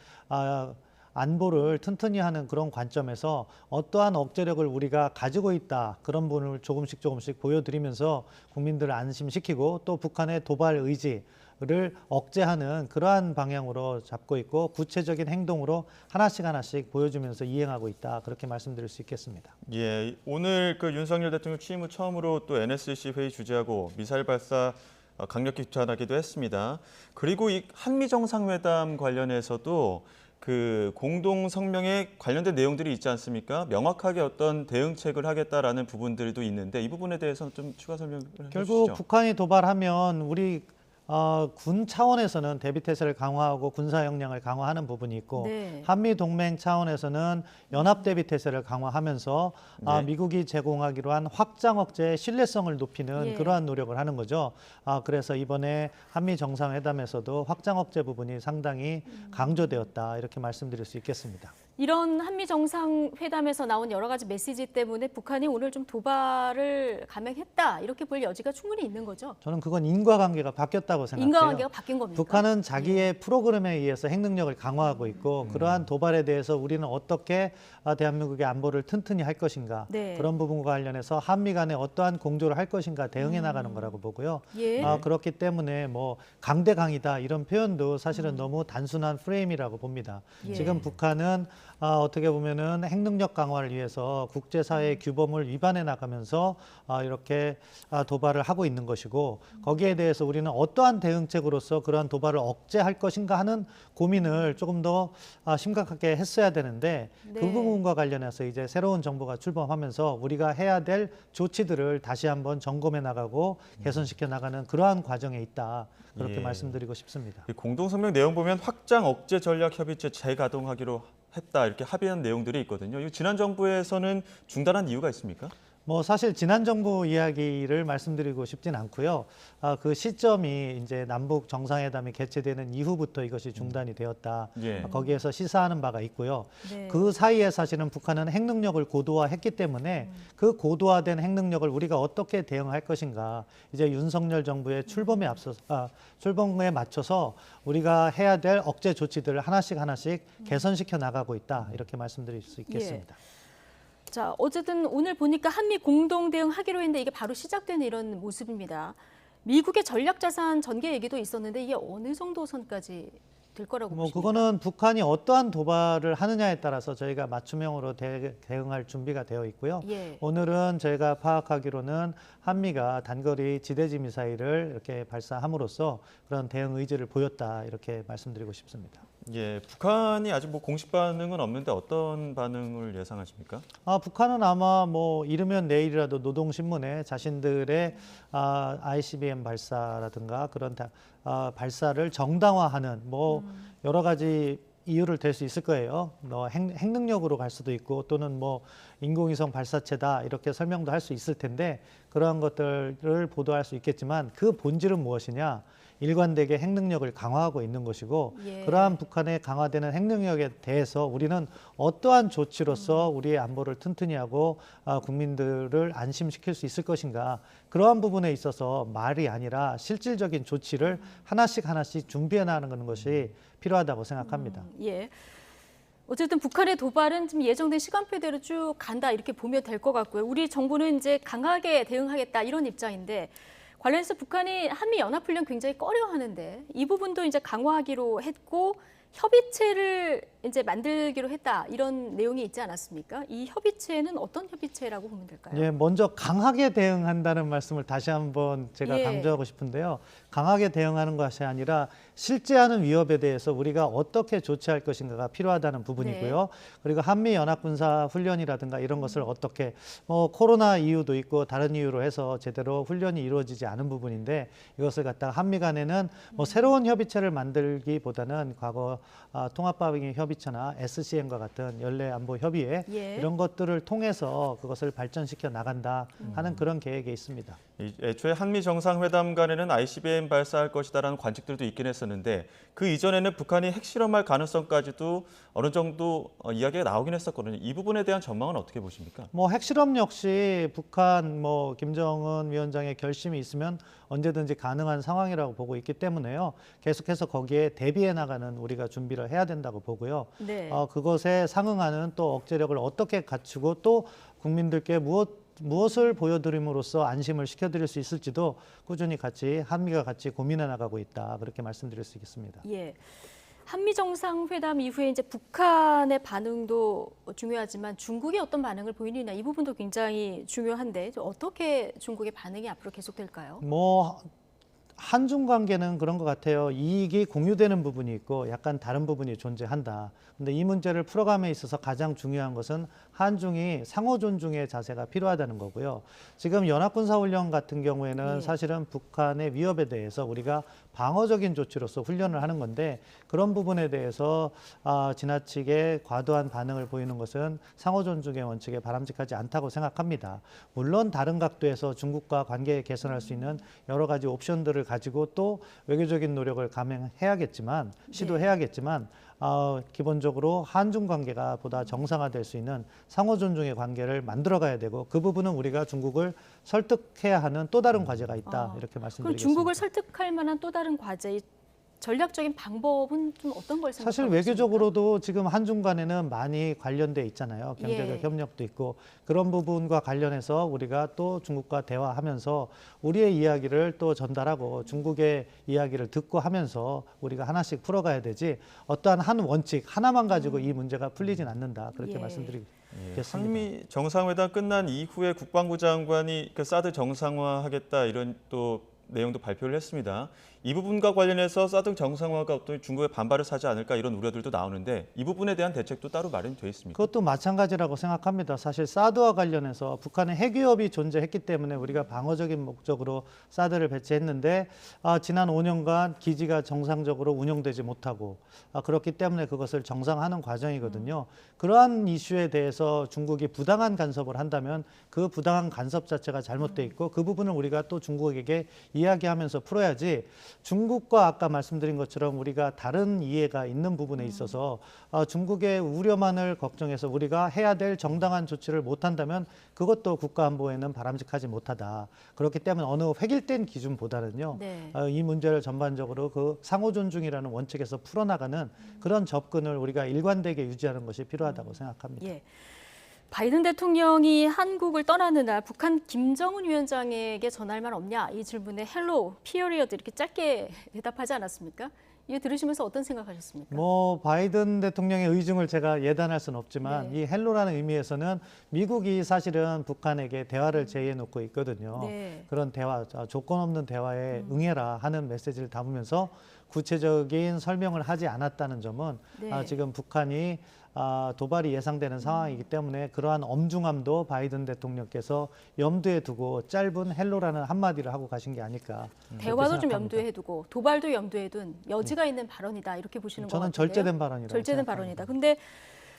안보를 튼튼히 하는 그런 관점에서 어떠한 억제력을 우리가 가지고 있다 그런 부분을 조금씩 보여드리면서 국민들을 안심시키고 또 북한의 도발 의지를 억제하는 그러한 방향으로 잡고 있고 구체적인 행동으로 하나씩 보여주면서 이행하고 있다 그렇게 말씀드릴 수 있겠습니다. 예, 오늘 그 윤석열 대통령 취임 후 처음으로 또 NSC 회의 주재하고 미사일 발사 강력히 규탄하기도 했습니다. 그리고 이 한미 정상회담 관련해서도 그 공동 성명에 관련된 내용들이 있지 않습니까? 명확하게 어떤 대응책을 하겠다라는 부분들도 있는데 이 부분에 대해서는 좀 추가 설명을 해주시죠. 결국 북한이 도발하면 우리 군 차원에서는 대비태세를 강화하고 군사 역량을 강화하는 부분이 있고 한미 동맹 차원에서는 연합 대비태세를 강화하면서 미국이 제공하기로 한 확장 억제의 신뢰성을 높이는 그러한 노력을 하는 거죠. 그래서 이번에 한미 정상회담에서도 확장 억제 부분이 상당히 강조되었다 이렇게 말씀드릴 수 있겠습니다. 이런 한미 정상회담에서 나온 여러 가지 메시지 때문에 북한이 오늘 좀 도발을 감행했다 이렇게 볼 여지가 충분히 있는 거죠. 저는 그건 인과관계가 바뀌었다고 생각해요. 인과관계가 바뀐 겁니까? 북한은 자기의 프로그램에 의해서 핵능력을 강화하고 있고 그러한 도발에 대해서 우리는 어떻게 대한민국의 안보를 튼튼히 할 것인가 그런 부분과 관련해서 한미 간에 어떠한 공조를 할 것인가 대응해 나가는 거라고 보고요. 그렇기 때문에 뭐 강대강이다 이런 표현도 사실은 너무 단순한 프레임이라고 봅니다. 지금 북한은 어떻게 보면은 핵능력 강화를 위해서 국제사회의 규범을 위반해 나가면서 이렇게 도발을 하고 있는 것이고 거기에 대해서 우리는 어떠한 대응책으로서 그러한 도발을 억제할 것인가 하는 고민을 조금 더 심각하게 했어야 되는데 그 부분과 관련해서 이제 새로운 정부가 출범하면서 우리가 해야 될 조치들을 다시 한번 점검해 나가고 개선시켜 나가는 그러한 과정에 있다. 그렇게 말씀드리고 싶습니다. 공동성명 내용 보면 확장 억제 전략 협의체 재가동하기로 했다 이렇게 합의한 내용들이 있거든요. 이거 지난 정부에서는 중단한 이유가 있습니까? 사실 지난 정부 이야기를 말씀드리고 싶진 않고요. 그 시점이 이제 남북 정상회담이 개최되는 이후부터 이것이 중단이 되었다. 거기에서 시사하는 바가 있고요. 그 사이에 사실은 북한은 핵능력을 고도화했기 때문에 그 고도화된 핵능력을 우리가 어떻게 대응할 것인가. 이제 윤석열 정부의 출범에 맞춰서 우리가 해야 될 억제 조치들을 하나씩 개선시켜 나가고 있다. 이렇게 말씀드릴 수 있겠습니다. 자, 어쨌든 오늘 보니까 한미 공동 대응하기로 했는데 이게 바로 시작되는 이런 모습입니다. 미국의 전략자산 전개 얘기도 있었는데 이게 어느 정도 선까지 될 거라고 보십니까? 그거는 북한이 어떠한 도발을 하느냐에 따라서 저희가 맞춤형으로 대응할 준비가 되어 있고요. 오늘은 저희가 파악하기로는 한미가 단거리 지대지 미사일을 이렇게 발사함으로써 그런 대응 의지를 보였다 이렇게 말씀드리고 싶습니다. 북한이 아직 공식 반응은 없는데 어떤 반응을 예상하십니까? 북한은 아마 이르면 내일이라도 노동신문에 자신들의 ICBM 발사라든가 그런 발사를 정당화하는 여러 가지 이유를 댈 수 있을 거예요. 핵능력으로 갈 수도 있고 또는 인공위성 발사체다 이렇게 설명도 할 수 있을 텐데 그러한 것들을 보도할 수 있겠지만 그 본질은 무엇이냐? 일관되게 핵능력을 강화하고 있는 것이고 그러한 북한의 강화되는 핵능력에 대해서 우리는 어떠한 조치로서 우리의 안보를 튼튼히 하고 국민들을 안심시킬 수 있을 것인가 그러한 부분에 있어서 말이 아니라 실질적인 조치를 하나씩 준비해 나가는 것이 필요하다고 생각합니다. 어쨌든 북한의 도발은 좀 예정된 시간표대로 쭉 간다 이렇게 보면 될 것 같고요. 우리 정부는 이제 강하게 대응하겠다 이런 입장인데 관련해서 북한이 한미연합훈련 굉장히 꺼려하는데 이 부분도 이제 강화하기로 했고 협의체를 이제 만들기로 했다 이런 내용이 있지 않았습니까? 이 협의체는 어떤 협의체라고 보면 될까요? 먼저 강하게 대응한다는 말씀을 다시 한번 제가 강조하고 싶은데요. 강하게 대응하는 것이 아니라 실제하는 위협에 대해서 우리가 어떻게 조치할 것인가가 필요하다는 부분이고요. 그리고 한미연합군사훈련이라든가 이런 것을 어떻게 코로나 이유도 있고 다른 이유로 해서 제대로 훈련이 이루어지지 않은 부분인데 이것을 갖다가 한미 간에는 새로운 협의체를 만들기보다는 과거 통합방위 협의체나 SCM과 같은 연례안보협의회 이런 것들을 통해서 그것을 발전시켜 나간다 하는 그런 계획에 있습니다. 애초에 한미 정상회담 간에는 ICBM 발사할 것이다라는 관측들도 있긴 했었는데 그 이전에는 북한이 핵실험할 가능성까지도 어느 정도 이야기가 나오긴 했었거든요. 이 부분에 대한 전망은 어떻게 보십니까? 핵실험 역시 북한 김정은 위원장의 결심이 있으면 언제든지 가능한 상황이라고 보고 있기 때문에요. 계속해서 거기에 대비해 나가는 우리가 준비를 해야 된다고 보고요. 그것에 상응하는 또 억제력을 어떻게 갖추고 또 국민들께 무엇을 보여드림으로써 안심을 시켜드릴 수 있을지도 꾸준히 한미가 같이 고민해 나가고 있다. 그렇게 말씀드릴 수 있겠습니다. 한미 정상회담 이후에 이제 북한의 반응도 중요하지만 중국이 어떤 반응을 보이느냐 이 부분도 굉장히 중요한데 어떻게 중국의 반응이 앞으로 계속될까요? 한중 관계는 그런 것 같아요. 이익이 공유되는 부분이 있고 약간 다른 부분이 존재한다. 근데 이 문제를 풀어감에 있어서 가장 중요한 것은 한중이 상호 존중의 자세가 필요하다는 거고요. 지금 연합군사훈련 같은 경우에는 사실은 북한의 위협에 대해서 우리가 방어적인 조치로서 훈련을 하는 건데 그런 부분에 대해서 지나치게 과도한 반응을 보이는 것은 상호 존중의 원칙에 바람직하지 않다고 생각합니다. 물론 다른 각도에서 중국과 관계 개선할 수 있는 여러 가지 옵션들을 가지고 또 외교적인 노력을 감행해야겠지만 시도해야겠지만 기본적으로 한중 관계가 보다 정상화될 수 있는 상호 존중의 관계를 만들어가야 되고 그 부분은 우리가 중국을 설득해야 하는 또 다른 과제가 있다 이렇게 말씀드리겠습니다. 그럼 중국을 설득할 만한 또 다른 과제 전략적인 방법은 좀 어떤 걸 생각하고 사실 있습니까? 외교적으로도 지금 한중 간에는 많이 관련돼 있잖아요. 경제적 예. 협력도 있고 그런 부분과 관련해서 우리가 또 중국과 대화하면서 우리의 이야기를 또 전달하고 중국의 이야기를 듣고 하면서 우리가 하나씩 풀어가야 되지 어떠한 한 원칙 하나만 가지고 이 문제가 풀리진 않는다. 그렇게 예. 말씀드리겠습니다. 한미 정상회담 끝난 이후에 국방부 장관이 그 사드 정상화하겠다 이런 또 내용도 발표를 했습니다. 이 부분과 관련해서 사드 정상화가 어떤 중국의 반발을 사지 않을까 이런 우려들도 나오는데 이 부분에 대한 대책도 따로 마련돼 있습니다. 그것도 마찬가지라고 생각합니다. 사실 사드와 관련해서 북한의 핵위협이 존재했기 때문에 우리가 방어적인 목적으로 사드를 배치했는데 지난 5년간 기지가 정상적으로 운영되지 못하고 그렇기 때문에 그것을 정상화하는 과정이거든요. 그러한 이슈에 대해서 중국이 부당한 간섭을 한다면 그 부당한 간섭 자체가 잘못돼 있고 그 부분을 우리가 또 중국에게 이야기하면서 풀어야지 중국과 아까 말씀드린 것처럼 우리가 다른 이해가 있는 부분에 있어서 중국의 우려만을 걱정해서 우리가 해야 될 정당한 조치를 못한다면 그것도 국가안보에는 바람직하지 못하다. 그렇기 때문에 어느 획일된 기준보다는요. 네. 이 문제를 전반적으로 그 상호 존중이라는 원칙에서 풀어나가는 그런 접근을 우리가 일관되게 유지하는 것이 필요하다고 생각합니다. 예. 바이든 대통령이 한국을 떠나는 날 북한 김정은 위원장에게 전할 말 없냐 이 질문에 헬로 피어리어드 이렇게 짧게 대답하지 않았습니까? 이거 들으시면서 어떤 생각하셨습니까? 바이든 대통령의 의중을 제가 예단할 수는 없지만 이 헬로라는 의미에서는 미국이 사실은 북한에게 대화를 제의해 놓고 있거든요. 네. 그런 대화, 조건 없는 대화에 응해라 하는 메시지를 담으면서 구체적인 설명을 하지 않았다는 점은 네. 지금 북한이 도발이 예상되는 상황이기 때문에 그러한 엄중함도 바이든 대통령께서 염두에 두고 짧은 헬로라는 한마디를 하고 가신 게 아닐까. 대화도 좀 염두에 두고 도발도 염두에 둔 여지가 있는 발언이다 이렇게 보시는 것 같은데요. 저는 절제된 발언이라고 절제된 생각합니다. 발언이다. 근데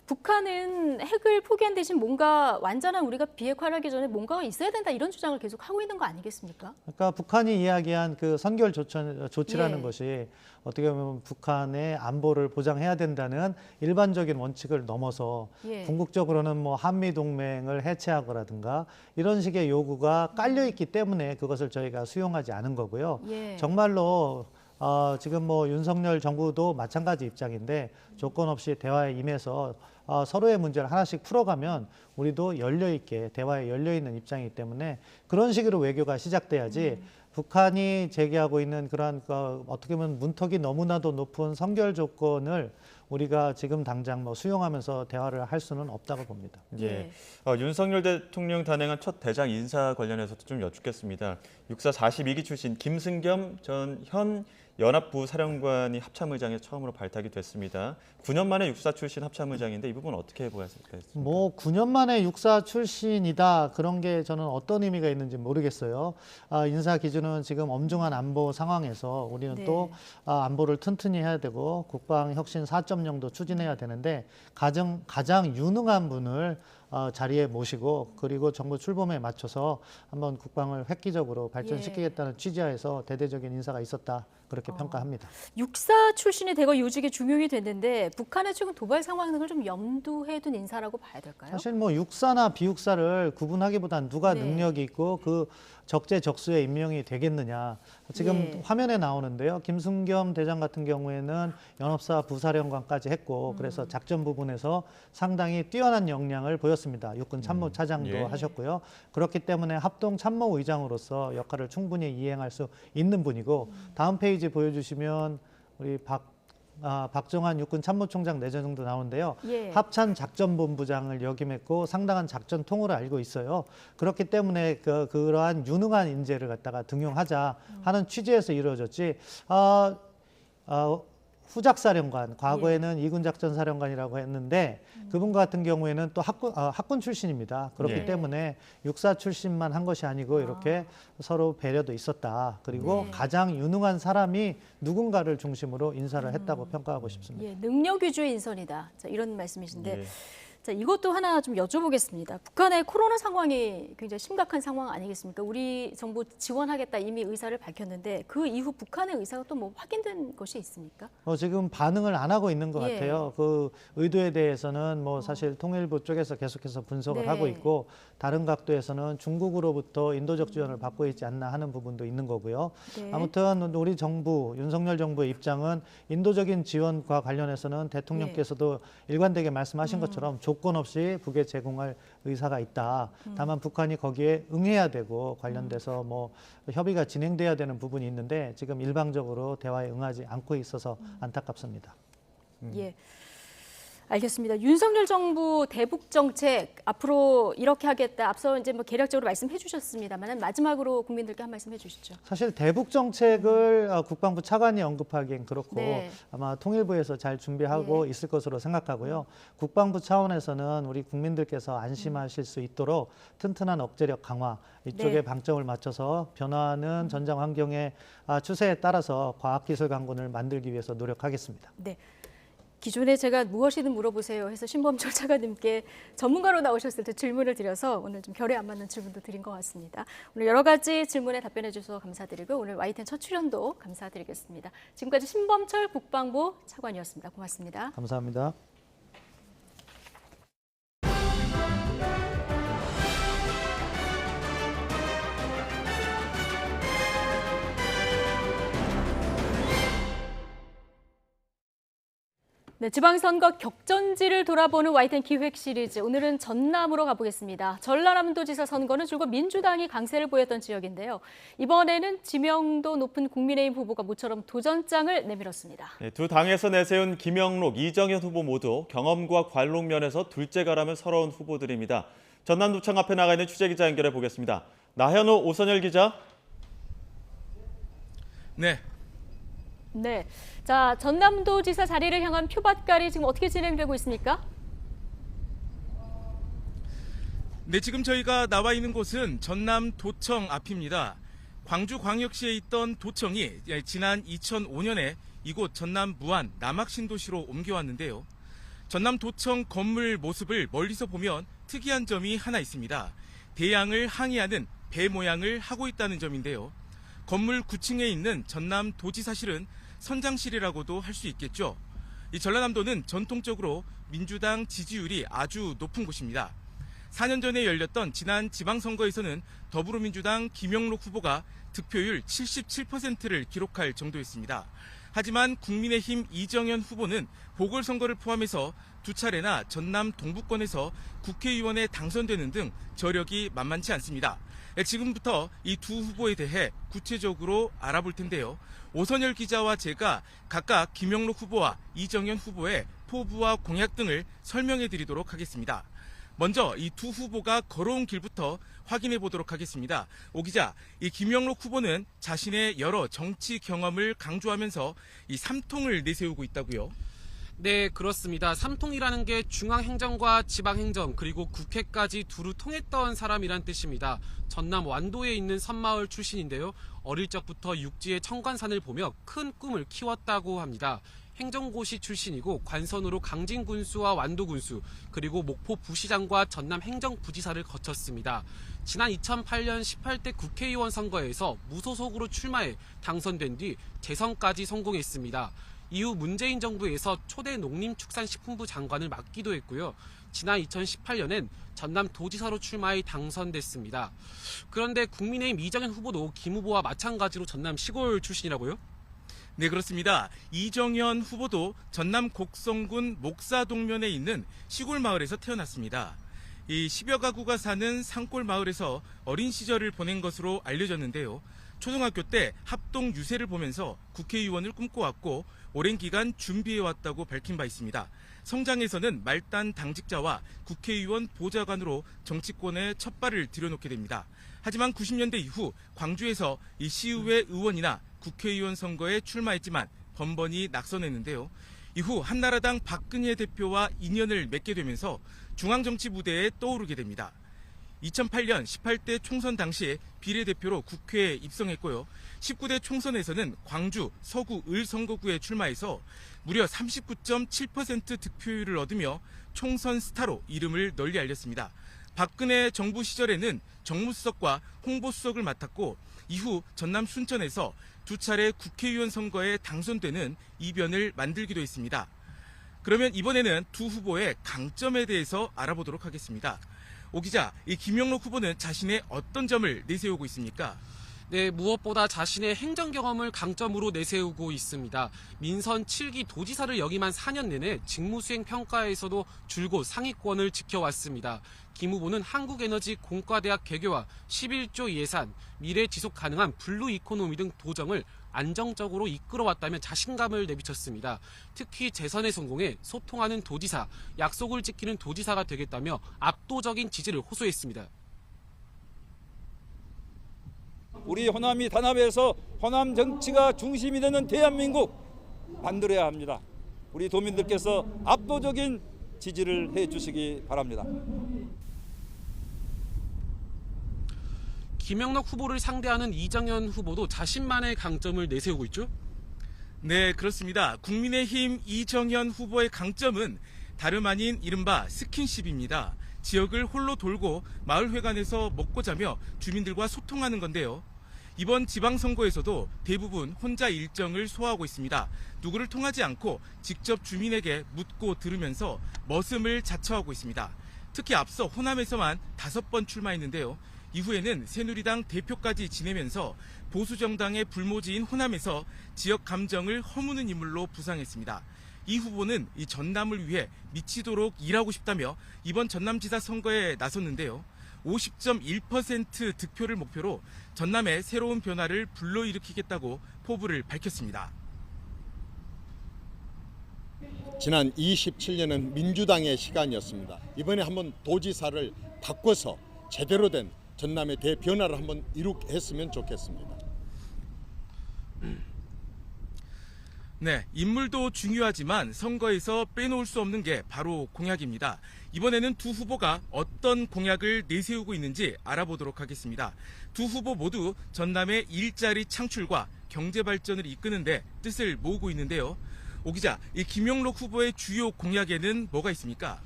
북한은 핵을 포기한 대신 뭔가 완전한 우리가 비핵화하기 전에 뭔가가 있어야 된다 이런 주장을 계속 하고 있는 거 아니겠습니까? 그러니까 북한이 이야기한 그 선결 조치라는 예. 것이 어떻게 보면 북한의 안보를 보장해야 된다는 일반적인 원칙을 넘어서 예. 궁극적으로는 뭐 한미 동맹을 해체하거라든가 이런 식의 요구가 깔려 있기 때문에 그것을 저희가 수용하지 않은 거고요. 예. 정말로 지금 뭐 윤석열 정부도 마찬가지 입장인데 조건 없이 대화에 임해서 서로의 문제를 하나씩 풀어가면 우리도 열려있게 대화에 열려있는 입장이기 때문에 그런 식으로 외교가 시작돼야지 북한이 제기하고 있는 그러한 어떻게 보면 문턱이 너무나도 높은 선결 조건을 우리가 지금 당장 뭐 수용하면서 대화를 할 수는 없다고 봅니다. 예. 윤석열 대통령 단행한 첫 대장 인사 관련해서도 좀 여쭙겠습니다. 육사 42기 출신 김승겸 전 현 연합부 사령관이 합참의장에 처음으로 발탁이 됐습니다. 9년 만에 육사 출신 합참의장인데 이 부분 어떻게 보셨습니까? 뭐 9년 만에 육사 출신이다 그런 게 저는 어떤 의미가 있는지 모르겠어요. 인사 기준은 지금 엄중한 안보 상황에서 우리는 네. 또 안보를 튼튼히 해야 되고 국방 혁신 4.0도 추진해야 되는데 가장 유능한 분을 자리에 모시고 그리고 정부 출범에 맞춰서 한번 국방을 획기적으로 발전시키겠다는 취지하에서 대대적인 인사가 있었다 그렇게 평가합니다. 육사 출신이 대거 요직에 중용이 됐는데 북한의 최근 도발 상황을 좀 염두에 둔 인사라고 봐야 될까요? 사실 뭐 육사나 비육사를 구분하기보단 누가 네. 능력이 있고 그 적재적소에 임명이 되겠느냐. 지금 예. 화면에 나오는데요. 김승겸 대장 같은 경우에는 연합사 부사령관까지 했고 그래서 작전 부분에서 상당히 뛰어난 역량을 보였습니다. 육군 참모차장도 예. 하셨고요. 그렇기 때문에 합동 참모의장으로서 역할을 충분히 이행할 수 있는 분이고 다음 페이지 보여주시면 우리 박정환 육군 참모총장 내전형도 나오는데요. 예. 합참 작전본부장을 역임했고 상당한 작전 통으로 알고 있어요. 그렇기 때문에 그러한 유능한 인재를 갖다가 등용하자 하는 취지에서 이루어졌지. 후작사령관, 과거에는 이군작전사령관이라고 했는데 그분 같은 경우에는 또 학군 출신입니다. 그렇기 예. 때문에 육사 출신만 한 것이 아니고 이렇게 서로 배려도 있었다. 그리고 가장 유능한 사람이 누군가를 중심으로 인사를 했다고 평가하고 싶습니다. 예, 능력 위주의 인선이다. 자, 이런 말씀이신데 예. 자, 이것도 하나 좀 여쭤보겠습니다. 북한의 코로나 상황이 굉장히 심각한 상황 아니겠습니까? 우리 정부 지원하겠다 이미 의사를 밝혔는데 그 이후 북한의 의사가 또 뭐 확인된 것이 있습니까? 지금 반응을 안 하고 있는 것 같아요. 그 의도에 대해서는 뭐 사실 통일부 쪽에서 계속해서 분석을 하고 있고 다른 각도에서는 중국으로부터 인도적 지원을 받고 있지 않나 하는 부분도 있는 거고요. 아무튼 우리 정부, 윤석열 정부의 입장은 인도적인 지원과 관련해서는 대통령께서도 일관되게 말씀하신 것처럼 조건 없이 북에 제공할 의사가 있다. 다만 북한이 거기에 응해야 되고 관련돼서 뭐 협의가 진행돼야 되는 부분이 있는데 지금 일방적으로 대화에 응하지 않고 있어서 안타깝습니다. 예. 알겠습니다. 윤석열 정부 대북 정책 앞으로 이렇게 하겠다. 앞서 이제 뭐 개략적으로 말씀해 주셨습니다만 마지막으로 국민들께 한 말씀 해주시죠. 사실 대북 정책을 국방부 차관이 언급하기엔 그렇고 아마 통일부에서 잘 준비하고 있을 것으로 생각하고요. 국방부 차원에서는 우리 국민들께서 안심하실 수 있도록 튼튼한 억제력 강화 이쪽에 방점을 맞춰서 변화하는 전장 환경의 추세에 따라서 과학기술 강군을 만들기 위해서 노력하겠습니다. 네. 기존에 제가 무엇이든 물어보세요 해서 신범철 차관님께 전문가로 나오셨을 때 질문을 드려서 오늘 좀 결에 안 맞는 질문도 드린 것 같습니다. 오늘 여러 가지 질문에 답변해 주셔서 감사드리고 오늘 YTN 첫 출연도 감사드리겠습니다. 지금까지 신범철 국방부 차관이었습니다. 고맙습니다. 감사합니다. 네, 지방선거 격전지를 돌아보는 YTN 기획 시리즈. 오늘은 전남으로 가보겠습니다. 전라남도지사 선거는 줄곧 민주당이 강세를 보였던 지역인데요. 이번에는 지명도 높은 국민의힘 후보가 모처럼 도전장을 내밀었습니다. 네, 두 당에서 내세운 김영록, 이정현 후보 모두 경험과 관록 면에서 둘째가라면 서러운 후보들입니다. 전남도청 앞에 나가 있는 취재기자 연결해 보겠습니다. 나현우, 오선열 기자. 네. 자, 전남도지사 자리를 향한 표밭갈이 지금 어떻게 진행되고 있습니까? 네, 지금 저희가 나와 있는 곳은 전남도청 앞입니다. 광주광역시에 있던 도청이 지난 2005년에 이곳 전남 무안 남학신도시로 옮겨왔는데요. 전남도청 건물 모습을 멀리서 보면 특이한 점이 하나 있습니다. 대양을 항해하는 배 모양을 하고 있다는 점인데요. 건물 9층에 있는 전남도지사실은 선장실이라고도 할 수 있겠죠. 이 전라남도는 전통적으로 민주당 지지율이 아주 높은 곳입니다. 4년 전에 열렸던 지난 지방선거에서는 더불어민주당 김영록 후보가 득표율 77%를 기록할 정도였습니다. 하지만 국민의힘 이정현 후보는 보궐선거를 포함해서 두 차례나 전남 동부권에서 국회의원에 당선되는 등 저력이 만만치 않습니다. 지금부터 이 두 후보에 대해 구체적으로 알아볼 텐데요. 오선열 기자와 제가 각각 김영록 후보와 이정현 후보의 포부와 공약 등을 설명해 드리도록 하겠습니다. 먼저 이 두 후보가 걸어온 길부터 확인해 보도록 하겠습니다. 오 기자, 이 김영록 후보는 자신의 여러 정치 경험을 강조하면서 이 3통을 내세우고 있다고요? 네, 그렇습니다. 3통이라는 게 중앙행정과 지방행정 그리고 국회까지 두루 통했던 사람이란 뜻입니다. 전남 완도에 있는 섬마을 출신인데요. 어릴 적부터 육지의 청관산을 보며 큰 꿈을 키웠다고 합니다. 행정고시 출신이고 관선으로 강진군수와 완도군수 그리고 목포 부시장과 전남 행정부지사를 거쳤습니다. 지난 2008년 18대 국회의원 선거에서 무소속으로 출마해 당선된 뒤 재선까지 성공했습니다. 이후 문재인 정부에서 초대 농림축산식품부 장관을 맡기도 했고요. 지난 2018년엔 전남도지사로 출마해 당선됐습니다. 그런데 국민의힘 이정현 후보도 김 후보와 마찬가지로 전남 시골 출신이라고요? 네, 그렇습니다. 이정현 후보도 전남 곡성군 목사동면에 있는 시골 마을에서 태어났습니다. 이 10여 가구가 사는 산골 마을에서 어린 시절을 보낸 것으로 알려졌는데요. 초등학교 때 합동 유세를 보면서 국회의원을 꿈꿔왔고 오랜 기간 준비해왔다고 밝힌 바 있습니다. 성장에서는 말단 당직자와 국회의원 보좌관으로 정치권에 첫 발을 들여놓게 됩니다. 하지만 90년대 이후 광주에서 이 시의회 의원이나 국회의원 선거에 출마했지만 번번이 낙선했는데요. 이후 한나라당 박근혜 대표와 인연을 맺게 되면서 중앙정치 무대에 떠오르게 됩니다. 2008년 18대 총선 당시에 비례대표로 국회에 입성했고요. 19대 총선에서는 광주 서구 을 선거구에 출마해서 무려 39.7% 득표율을 얻으며 총선 스타로 이름을 널리 알렸습니다. 박근혜 정부 시절에는 정무수석과 홍보수석을 맡았고 이후 전남 순천에서 2차례 국회의원 선거에 당선되는 이변을 만들기도 했습니다. 그러면 이번에는 두 후보의 강점에 대해서 알아보도록 하겠습니다. 오 기자, 이 김영록 후보는 자신의 어떤 점을 내세우고 있습니까? 네, 무엇보다 자신의 행정 경험을 강점으로 내세우고 있습니다. 민선 7기 도지사를 역임한 4년 내내 직무수행 평가에서도 줄곧 상위권을 지켜왔습니다. 김 후보는 한국에너지 공과대학 개교와 11조 예산, 미래 지속 가능한 블루 이코노미 등 도정을 안정적으로 이끌어왔다며 자신감을 내비쳤습니다. 특히 재선에 성공해 소통하는 도지사, 약속을 지키는 도지사가 되겠다며 압도적인 지지를 호소했습니다. 우리 호남이 단합해서 호남 정치가 중심이 되는 대한민국 만들어야 합니다. 우리 도민들께서 압도적인 지지를 해주시기 바랍니다. 김영록 후보를 상대하는 이정현 후보도 자신만의 강점을 내세우고 있죠? 네, 그렇습니다. 국민의힘 이정현 후보의 강점은 다름 아닌 이른바 스킨십입니다. 지역을 홀로 돌고 마을회관에서 먹고 자며 주민들과 소통하는 건데요. 이번 지방선거에서도 대부분 혼자 일정을 소화하고 있습니다. 누구를 통하지 않고 직접 주민에게 묻고 들으면서 머슴을 자처하고 있습니다. 특히 앞서 호남에서만 5번 출마했는데요. 이후에는 새누리당 대표까지 지내면서 보수정당의 불모지인 호남에서 지역 감정을 허무는 인물로 부상했습니다. 이 후보는 이 전남을 위해 미치도록 일하고 싶다며 이번 전남지사 선거에 나섰는데요. 50.1% 득표를 목표로 전남의 새로운 변화를 불러일으키겠다고 포부를 밝혔습니다. 지난 27년은 민주당의 시간이었습니다. 이번에 한번 도지사를 바꿔서 제대로 된 전남의 대변화를 한번 이룩했으면 좋겠습니다. 네, 인물도 중요하지만 선거에서 빼놓을 수 없는 게 바로 공약입니다. 이번에는 두 후보가 어떤 공약을 내세우고 있는지 알아보도록 하겠습니다. 두 후보 모두 전남의 일자리 창출과 경제 발전을 이끄는 데 뜻을 모으고 있는데요. 오 기자, 이 김영록 후보의 주요 공약에는 뭐가 있습니까?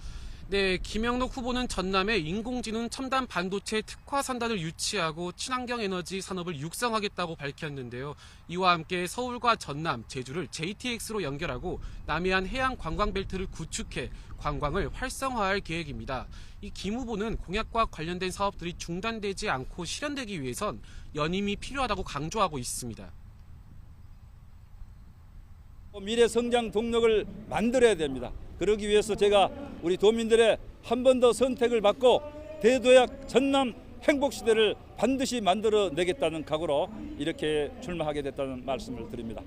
네, 김영록 후보는 전남에 인공지능 첨단 반도체 특화 산단을 유치하고 친환경 에너지 산업을 육성하겠다고 밝혔는데요. 이와 함께 서울과 전남, 제주를 JTX로 연결하고 남해안 해양 관광벨트를 구축해 관광을 활성화할 계획입니다. 이 김 후보는 공약과 관련된 사업들이 중단되지 않고 실현되기 위해선 연임이 필요하다고 강조하고 있습니다. 미래 성장 동력을 만들어야 됩니다. 그러기 위해서 제가 우리 도민들의 한 번 더 선택을 받고 대도약 전남 행복시대를 반드시 만들어내겠다는 각오로 이렇게 출마하게 됐다는 말씀을 드립니다.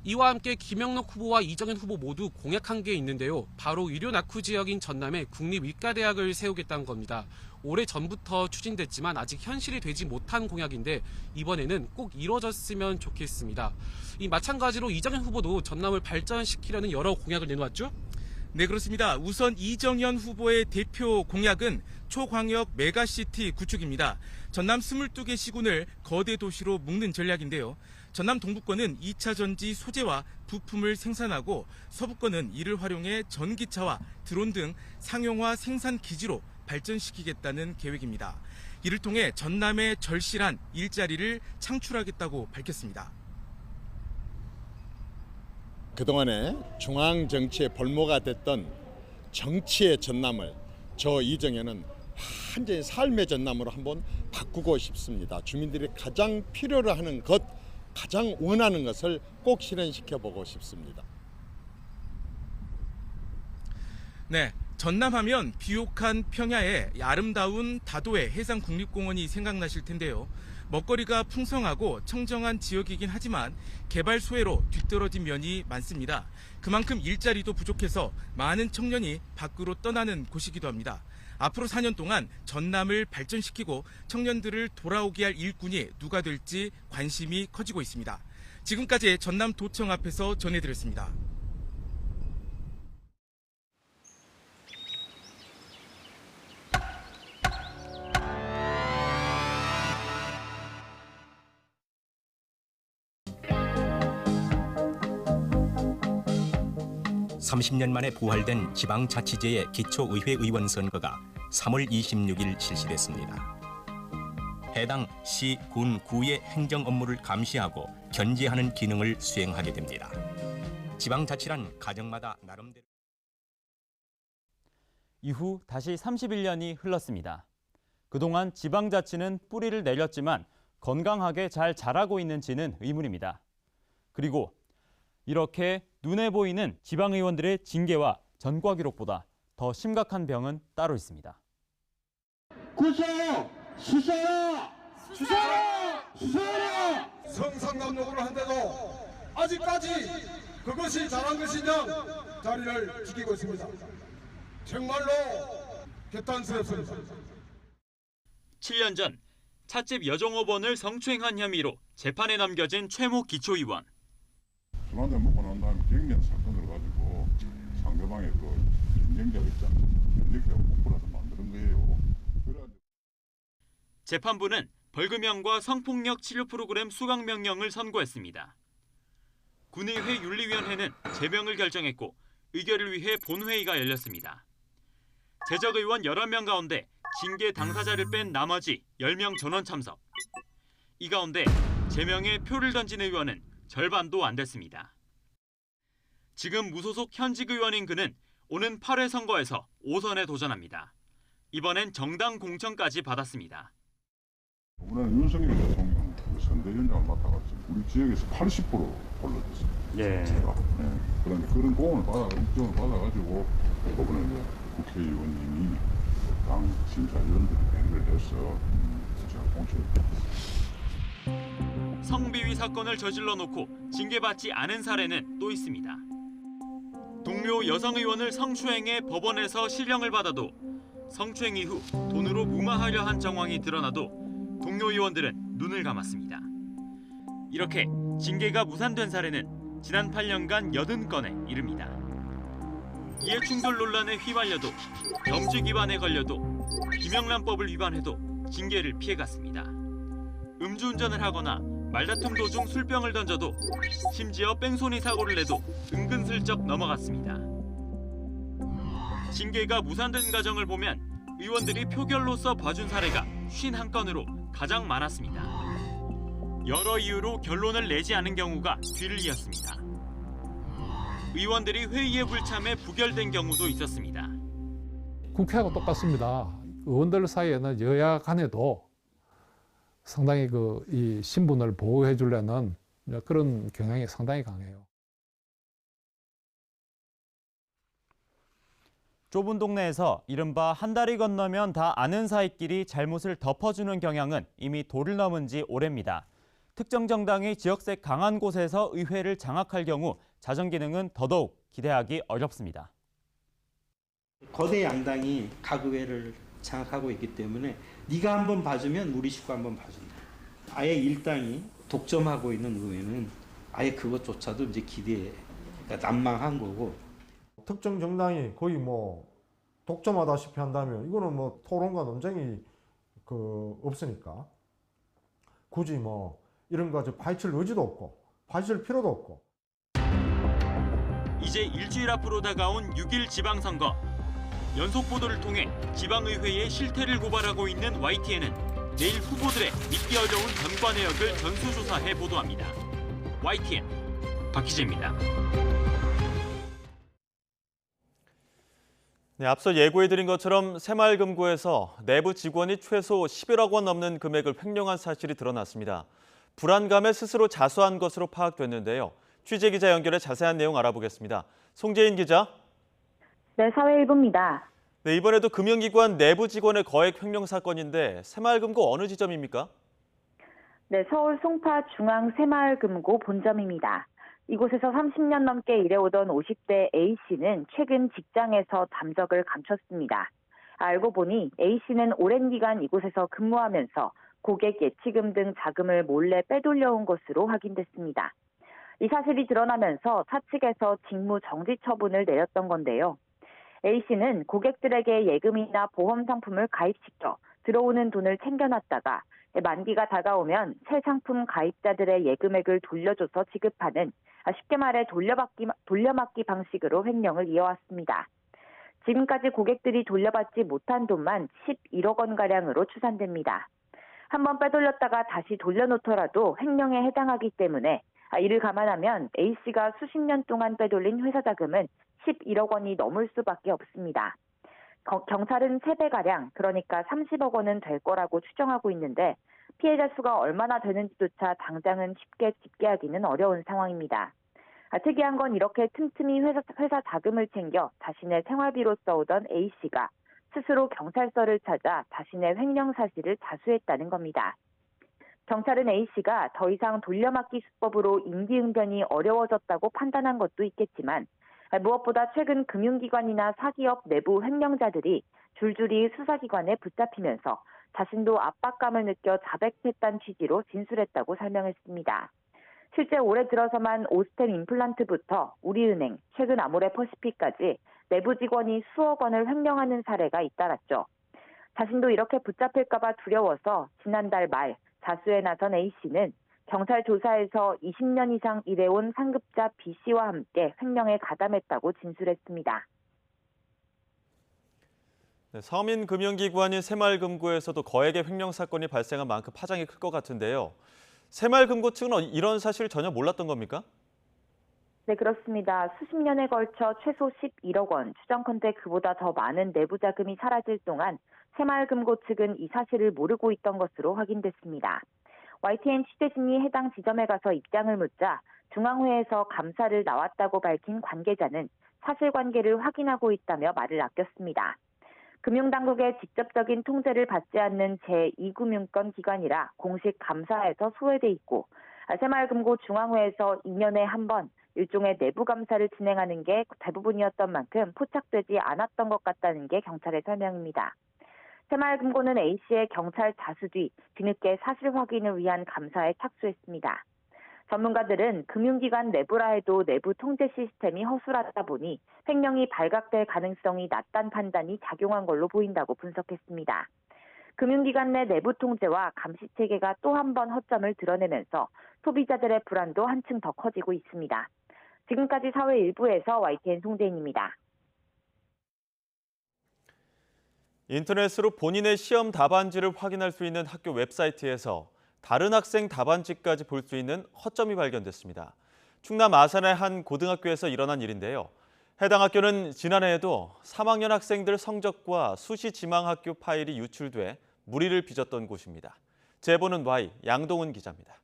이와 함께 김영록 후보와 이정현 후보 모두 공약한 게 있는데요. 바로 의료 낙후 지역인 전남에 국립의과대학을 세우겠다는 겁니다. 오래 전부터 추진됐지만 아직 현실이 되지 못한 공약인데 이번에는 꼭 이뤄졌으면 좋겠습니다. 이 마찬가지로 이정현 후보도 전남을 발전시키려는 여러 공약을 내놓았죠? 네, 그렇습니다. 우선 이정현 후보의 대표 공약은 초광역 메가시티 구축입니다. 전남 22개 시군을 거대 도시로 묶는 전략인데요. 전남 동부권은 2차 전지 소재와 부품을 생산하고 서부권은 이를 활용해 전기차와 드론 등 상용화 생산 기지로 발전시키겠다는 계획입니다. 이를 통해 전남의 절실한 일자리를 창출하겠다고 밝혔습니다. 그동안에 중앙 정치의 볼모가 됐던 정치의 전남을 저 이정현은 완전히 삶의 전남으로 한번 바꾸고 싶습니다. 주민들이 가장 필요로 하는 것, 가장 원하는 것을 꼭 실현시켜 보고 싶습니다. 네, 전남하면 비옥한 평야에 아름다운 다도해 해상국립공원이 생각나실 텐데요. 먹거리가 풍성하고 청정한 지역이긴 하지만 개발 소외로 뒤떨어진 면이 많습니다. 그만큼 일자리도 부족해서 많은 청년이 밖으로 떠나는 곳이기도 합니다. 앞으로 4년 동안 전남을 발전시키고 청년들을 돌아오게 할 일꾼이 누가 될지 관심이 커지고 있습니다. 지금까지 전남도청 앞에서 전해드렸습니다. 30년 만에 부활된 지방자치제의 기초의회 의원 선거가 3월 26일 실시됐습니다. 해당 시, 군, 구의 행정 업무를 감시하고 견제하는 기능을 수행하게 됩니다. 지방자치란 가정마다 나름대로. 이후 다시 31년이 흘렀습니다. 그동안 지방자치는 뿌리를 내렸지만 건강하게 잘 자라고 있는지는 의문입니다. 그리고 이렇게 눈에 보이는 지방의원들의 징계와 전과 기록보다 더 심각한 병은 따로 있습니다. 구속! 수사라! 수사라! 수사라! 성상납력을 한데도 아직까지 그것이 잘한 것이냐 자리를 지키고 있습니다. 정말로 개탄스럽습니다. 7년 전 찻집 여종업원을 성추행한 혐의로 재판에 넘겨진 최모 기초의원. 술 한잔 먹고 난 다음에 갱년 사건을 가지고 상대방의 그 경쟁자가 있잖아요. 경쟁자가 못 풀어서 만드는 거예요. 재판부는 벌금형과 성폭력 치료 프로그램 수강 명령을 선고했습니다. 군의회 윤리위원회는 제명을 결정했고 의결을 위해 본회의가 열렸습니다. 제적 의원 11명 가운데 징계 당사자를 뺀 나머지 10명 전원 참석. 이 가운데 제명에 표를 던진 의원은 절반도 안 됐습니다. 지금 무소속 현직 의원인 그는 오는 8회 선거에서 5선에 도전합니다. 이번엔 정당 공천까지 받았습니다. 이번에는 윤석열 대통령 그 선대위원장을 맡아가지고 우리 지역에서 80% 올라졌어요. 예. 제가. 그런데 그런 공을 받아가지고 이번에 이제 국회의원님이 당 심사위원들이 배를 해서 제가 공천을. 성비위 사건을 저질러 놓고 징계받지 않은 사례는 또 있습니다. 동료 여성 의원을 성추행해 법원에서 실형을 받아도 성추행 이후 돈으로 무마하려 한 정황이 드러나도 동료 의원들은 눈을 감았습니다. 이렇게 징계가 무산된 사례는 지난 8년간 80건에 이릅니다. 이해충돌 논란에 휘말려도 겸직 위반에 걸려도 김영란법을 위반해도 징계를 피해갔습니다. 음주운전을 하거나 말다툼 도중 술병을 던져도 심지어 뺑소니 사고를 내도 은근슬쩍 넘어갔습니다. 징계가 무산된 과정을 보면 의원들이 표결로서 봐준 사례가 51건으로 가장 많았습니다. 여러 이유로 결론을 내지 않은 경우가 뒤를 이었습니다. 의원들이 회의에 불참해 부결된 경우도 있었습니다. 국회하고 똑같습니다. 의원들 사이에는 여야 간에도 상당히 이 신분을 보호해 주려는 그런 경향이 상당히 강해요. 좁은 동네에서 이른바 한 다리 건너면 다 아는 사이끼리 잘못을 덮어주는 경향은 이미 도를 넘은 지 오래입니다. 특정 정당이 지역색 강한 곳에서 의회를 장악할 경우 자정 기능은 더더욱 기대하기 어렵습니다. 거대 양당이 각 의회를 장악하고 있기 때문에 네가 한번 봐주면 우리 식구 한번 봐준다. 아예 일당이 독점하고 있는 의회는 아예 그것조차도 이제 그러니까 난망한 거고. 특정 정당이 거의 독점하다시피 한다면 이거는 토론과 논쟁이 없으니까 굳이 이런 거 파헤칠 의지도 없고 파헤칠 필요도 없고. 이제 일주일 앞으로 다가온 6일 지방선거. 연속 보도를 통해 지방의회의 실태를 고발하고 있는 YTN은 내일 후보들의 믿기 어려운 전과 내역을 전수조사해 보도합니다. YTN 박희재입니다. 네, 앞서 예고해드린 것처럼 새마을금고에서 내부 직원이 최소 11억 원 넘는 금액을 횡령한 사실이 드러났습니다. 불안감에 스스로 자수한 것으로 파악됐는데요. 취재기자 연결해 자세한 내용 알아보겠습니다. 송재인 기자. 네, 사회일보입니다. 네, 이번에도 금융기관 내부 직원의 거액 횡령 사건인데 새마을금고 어느 지점입니까? 네, 서울 송파 중앙새마을금고 본점입니다. 이곳에서 30년 넘게 일해오던 50대 A씨는 최근 직장에서 잠적을 감췄습니다. 알고 보니 A씨는 오랜 기간 이곳에서 근무하면서 고객 예치금 등 자금을 몰래 빼돌려온 것으로 확인됐습니다. 이 사실이 드러나면서 차측에서 직무 정지 처분을 내렸던 건데요. A씨는 고객들에게 예금이나 보험 상품을 가입시켜 들어오는 돈을 챙겨놨다가 만기가 다가오면 새 상품 가입자들의 예금액을 돌려줘서 지급하는 쉽게 말해 돌려막기 방식으로 횡령을 이어왔습니다. 지금까지 고객들이 돌려받지 못한 돈만 11억 원가량으로 추산됩니다. 한번 빼돌렸다가 다시 돌려놓더라도 횡령에 해당하기 때문에 이를 감안하면 A씨가 수십 년 동안 빼돌린 회사 자금은 11억 원이 넘을 수밖에 없습니다. 경찰은 3배가량, 그러니까 30억 원은 될 거라고 추정하고 있는데 피해자 수가 얼마나 되는지조차 당장은 쉽게 집계하기는 어려운 상황입니다. 특이한 건 이렇게 틈틈이 회사 자금을 챙겨 자신의 생활비로 써오던 A씨가 스스로 경찰서를 찾아 자신의 횡령 사실을 자수했다는 겁니다. 경찰은 A씨가 더 이상 돌려막기 수법으로 임기응변이 어려워졌다고 판단한 것도 있겠지만 무엇보다 최근 금융기관이나 사기업 내부 횡령자들이 줄줄이 수사기관에 붙잡히면서 자신도 압박감을 느껴 자백했다는 취지로 진술했다고 설명했습니다. 실제 올해 들어서만 오스템 임플란트부터 우리은행, 최근 아모레퍼시픽까지 내부 직원이 수억 원을 횡령하는 사례가 잇따랐죠. 자신도 이렇게 붙잡힐까 봐 두려워서 지난달 말 자수에 나선 A씨는 경찰 조사에서 20년 이상 일해온 상급자 B씨와 함께 횡령에 가담했다고 진술했습니다. 네, 서민금융기관인 새마을금고에서도 거액의 횡령 사건이 발생한 만큼 파장이 클 것 같은데요. 새마을금고 측은 이런 사실 전혀 몰랐던 겁니까? 네, 그렇습니다. 수십 년에 걸쳐 최소 11억 원, 추정컨대 그보다 더 많은 내부 자금이 사라질 동안 새마을금고 측은 이 사실을 모르고 있던 것으로 확인됐습니다. YTN 취재진이 해당 지점에 가서 입장을 묻자 중앙회에서 감사를 나왔다고 밝힌 관계자는 사실관계를 확인하고 있다며 말을 아꼈습니다. 금융당국의 직접적인 통제를 받지 않는 제2금융권 기관이라 공식 감사에서 소외돼 있고 새마을금고 중앙회에서 2년에 한 번 일종의 내부 감사를 진행하는 게 대부분이었던 만큼 포착되지 않았던 것 같다는 게 경찰의 설명입니다. 새마을금고는 A씨의 경찰 자수 뒤 뒤늦게 사실 확인을 위한 감사에 착수했습니다. 전문가들은 금융기관 내부라 해도 내부 통제 시스템이 허술하다 보니 횡령이 발각될 가능성이 낮다는 판단이 작용한 걸로 보인다고 분석했습니다. 금융기관 내 내부 통제와 감시 체계가 또 한 번 허점을 드러내면서 소비자들의 불안도 한층 더 커지고 있습니다. 지금까지 사회 일부에서 YTN 송재인입니다. 인터넷으로 본인의 시험 답안지를 확인할 수 있는 학교 웹사이트에서 다른 학생 답안지까지 볼 수 있는 허점이 발견됐습니다. 충남 아산의 한 고등학교에서 일어난 일인데요. 해당 학교는 지난해에도 3학년 학생들 성적과 수시 지망학교 파일이 유출돼 물의를 빚었던 곳입니다. 제보는 Y, 양동훈 기자입니다.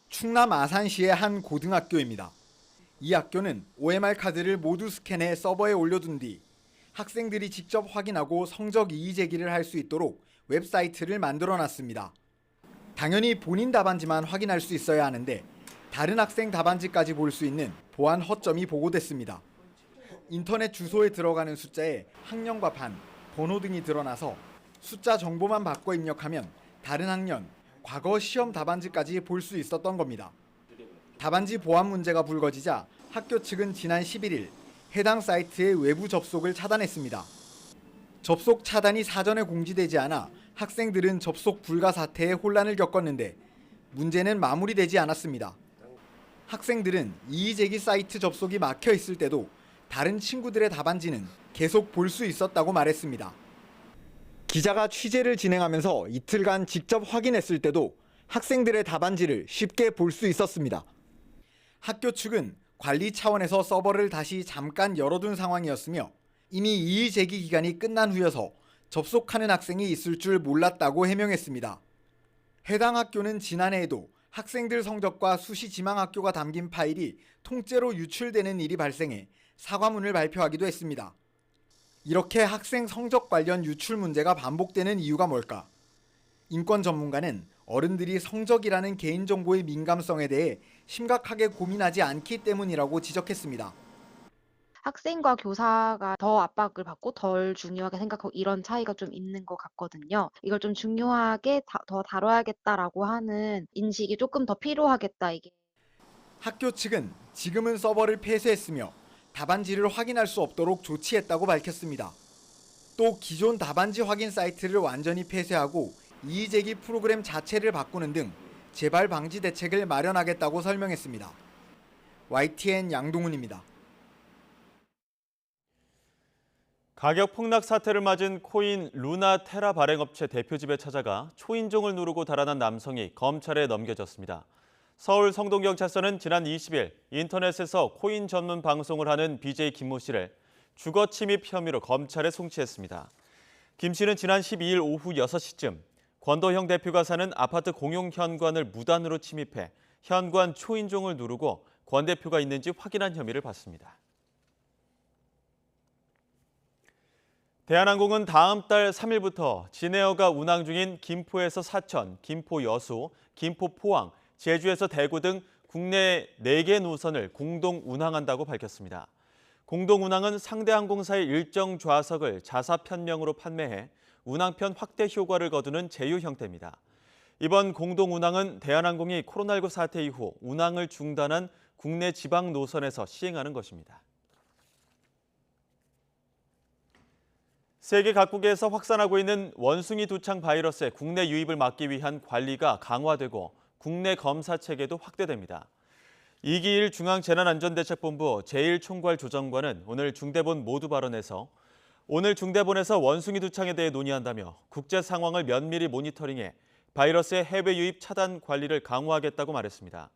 충남 아산시의 한 고등학교입니다. 이 학교는 OMR 카드를 모두 스캔해 서버에 올려둔 뒤 학생들이 직접 확인하고 성적 이의 제기를 할 수 있도록 웹사이트를 만들어놨습니다. 당연히 본인 답안지만 확인할 수 있어야 하는데 다른 학생 답안지까지 볼 수 있는 보안 허점이 보고됐습니다. 인터넷 주소에 들어가는 숫자에 학년과 반, 번호 등이 드러나서 숫자 정보만 바꿔 입력하면 다른 학년, 과거 시험 답안지까지 볼 수 있었던 겁니다. 답안지 보안 문제가 불거지자 학교 측은 지난 11일 해당 사이트의 외부 접속을 차단했습니다. 접속 차단이 사전에 공지되지 않아 학생들은 접속 불가 사태에 혼란을 겪었는데 문제는 마무리되지 않았습니다. 학생들은 이의제기 사이트 접속이 막혀 있을 때도 다른 친구들의 답안지는 계속 볼 수 있었다고 말했습니다. 기자가 취재를 진행하면서 이틀간 직접 확인했을 때도 학생들의 답안지를 쉽게 볼 수 있었습니다. 학교 측은 관리 차원에서 서버를 다시 잠깐 열어둔 상황이었으며 이미 이의 제기 기간이 끝난 후여서 접속하는 학생이 있을 줄 몰랐다고 해명했습니다. 해당 학교는 지난해에도 학생들 성적과 수시 지망 학교가 담긴 파일이 통째로 유출되는 일이 발생해 사과문을 발표하기도 했습니다. 이렇게 학생 성적 관련 유출 문제가 반복되는 이유가 뭘까? 인권 전문가는 어른들이 성적이라는 개인정보의 민감성에 대해 심각하게 고민하지 않기 때문이라고 지적했습니다. 학생과 교사가 더 압박을 받고 덜 중요하게 생각하고 이런 차이가 좀 있는 것 같거든요. 이걸 좀 중요하게 더 다뤄야겠다라고 하는 인식이 조금 더 필요하겠다. 이게. 학교 측은 지금은 서버를 폐쇄했으며 답안지를 확인할 수 없도록 조치했다고 밝혔습니다. 또 기존 답안지 확인 사이트를 완전히 폐쇄하고 이의제기 프로그램 자체를 바꾸는 등 재발 방지 대책을 마련하겠다고 설명했습니다. YTN 양동훈입니다. 가격 폭락 사태를 맞은 코인 루나 테라 발행업체 대표 집에 찾아가 초인종을 누르고 달아난 남성이 검찰에 넘겨졌습니다. 서울 성동경찰서는 지난 20일 인터넷에서 코인 전문 방송을 하는 BJ 김모 씨를 주거 침입 혐의로 검찰에 송치했습니다. 김 씨는 지난 12일 오후 6시쯤 권도형 대표가 사는 아파트 공용 현관을 무단으로 침입해 현관 초인종을 누르고 권 대표가 있는지 확인한 혐의를 받습니다. 대한항공은 다음 달 3일부터 진에어가 운항 중인 김포에서 사천, 김포 여수, 김포 포항, 제주에서 대구 등 국내 4개 노선을 공동 운항한다고 밝혔습니다. 공동 운항은 상대 항공사의 일정 좌석을 자사 편명으로 판매해 운항편 확대 효과를 거두는 제휴 형태입니다. 이번 공동 운항은 대한항공이 코로나19 사태 이후 운항을 중단한 국내 지방 노선에서 시행하는 것입니다. 세계 각국에서 확산하고 있는 원숭이 두창 바이러스의 국내 유입을 막기 위한 관리가 강화되고 국내 검사 체계도 확대됩니다. 이기일 중앙재난안전대책본부 제1총괄조정관은 오늘 중대본 모두 발언에서 오늘 중대본에서 원숭이 두창에 대해 논의한다며 국제 상황을 면밀히 모니터링해 바이러스의 해외 유입 차단 관리를 강화하겠다고 말했습니다.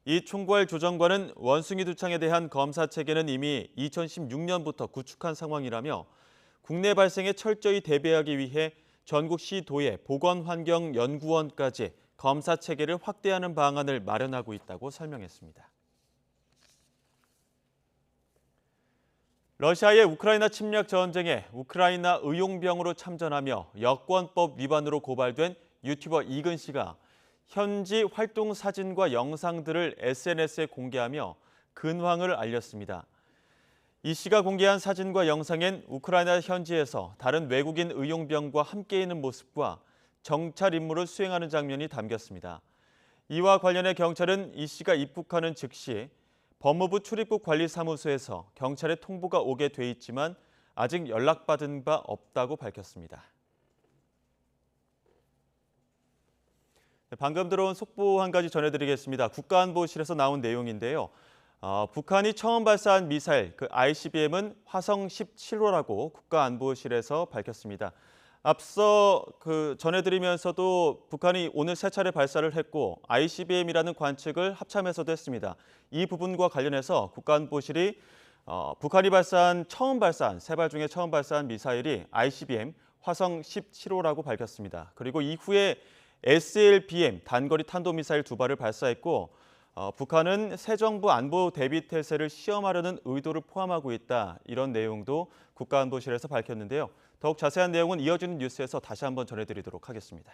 이 총괄조정관은 원숭이 두창에 대한 검사 체계는 이미 2016년부터 구축한 상황이라며 국내 발생에 철저히 대비하기 위해 전국 시도의 보건환경연구원까지 검사 체계를 확대하는 방안을 마련하고 있다고 설명했습니다. 러시아의 우크라이나 침략 전쟁에 우크라이나 의용병으로 참전하며 여권법 위반으로 고발된 유튜버 이근 씨가 현지 활동 사진과 영상들을 SNS에 공개하며 근황을 알렸습니다. 이 씨가 공개한 사진과 영상엔 우크라이나 현지에서 다른 외국인 의용병과 함께 있는 모습과 정찰 임무를 수행하는 장면이 담겼습니다. 이와 관련해 경찰은 이 씨가 입국하는 즉시 법무부 출입국 관리사무소에서 경찰에 통보가 오게 돼 있지만 아직 연락받은 바 없다고 밝혔습니다. 방금 들어온 속보 한 가지 전해드리겠습니다. 국가안보실에서 나온 내용인데요. 북한이 처음 발사한 미사일, ICBM은 화성 17호라고 국가안보실에서 밝혔습니다. 앞서 전해드리면서도 북한이 오늘 3차례 발사를 했고 ICBM이라는 관측을 합참에서도 했습니다. 이 부분과 관련해서 국가안보실이 북한이 처음 발사한 3발 중에 처음 발사한 미사일이 ICBM 화성 17호라고 밝혔습니다. 그리고 이후에 SLBM 단거리 탄도미사일 2발을 발사했고 북한은 새 정부 안보 대비 태세를 시험하려는 의도를 포함하고 있다. 이런 내용도 국가안보실에서 밝혔는데요. 더욱 자세한 내용은 이어지는 뉴스에서 다시 한번 전해드리도록 하겠습니다.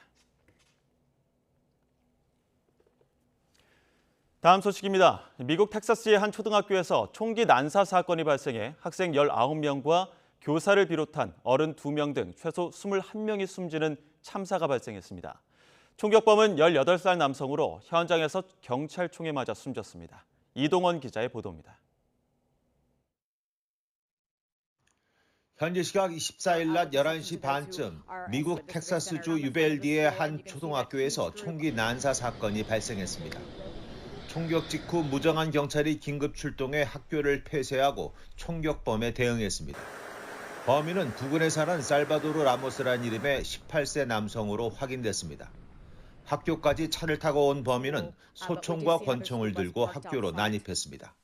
다음 소식입니다. 미국 텍사스의 한 초등학교에서 총기 난사 사건이 발생해 학생 19명과 교사를 비롯한 어른 2명 등 최소 21명이 숨지는 참사가 발생했습니다. 총격범은 18살 남성으로 현장에서 경찰총에 맞아 숨졌습니다. 이동원 기자의 보도입니다. 현지 시각 24일 낮 11시 반쯤 미국 텍사스주 유벨디의 한 초등학교에서 총기 난사 사건이 발생했습니다. 총격 직후 무정한 경찰이 긴급 출동해 학교를 폐쇄하고 총격범에 대응했습니다. 범인은 부근에 사는 살바도르 라모스라는 이름의 18세 남성으로 확인됐습니다. 학교까지 차를 타고 온 범인은 소총과 권총을 들고 학교로 난입했습니다.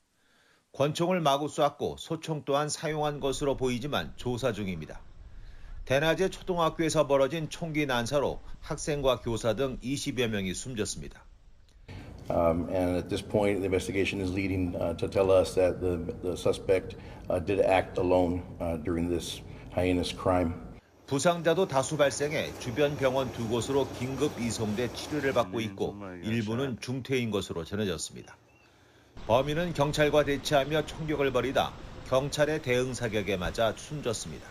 권총을 마구 쐈고 소총 또한 사용한 것으로 보이지만 조사 중입니다. 대낮에 초등학교에서 벌어진 총기 난사로 학생과 교사 등 20여 명이 숨졌습니다. And at this point, the investigation is leading to tell us that the suspect did act alone during this heinous crime. 부상자도 다수 발생해 주변 병원 2곳으로 긴급 이송돼 치료를 받고 있고 일부는 중태인 것으로 전해졌습니다. 범인은 경찰과 대치하며 총격을 벌이다 경찰의 대응 사격에 맞아 숨졌습니다.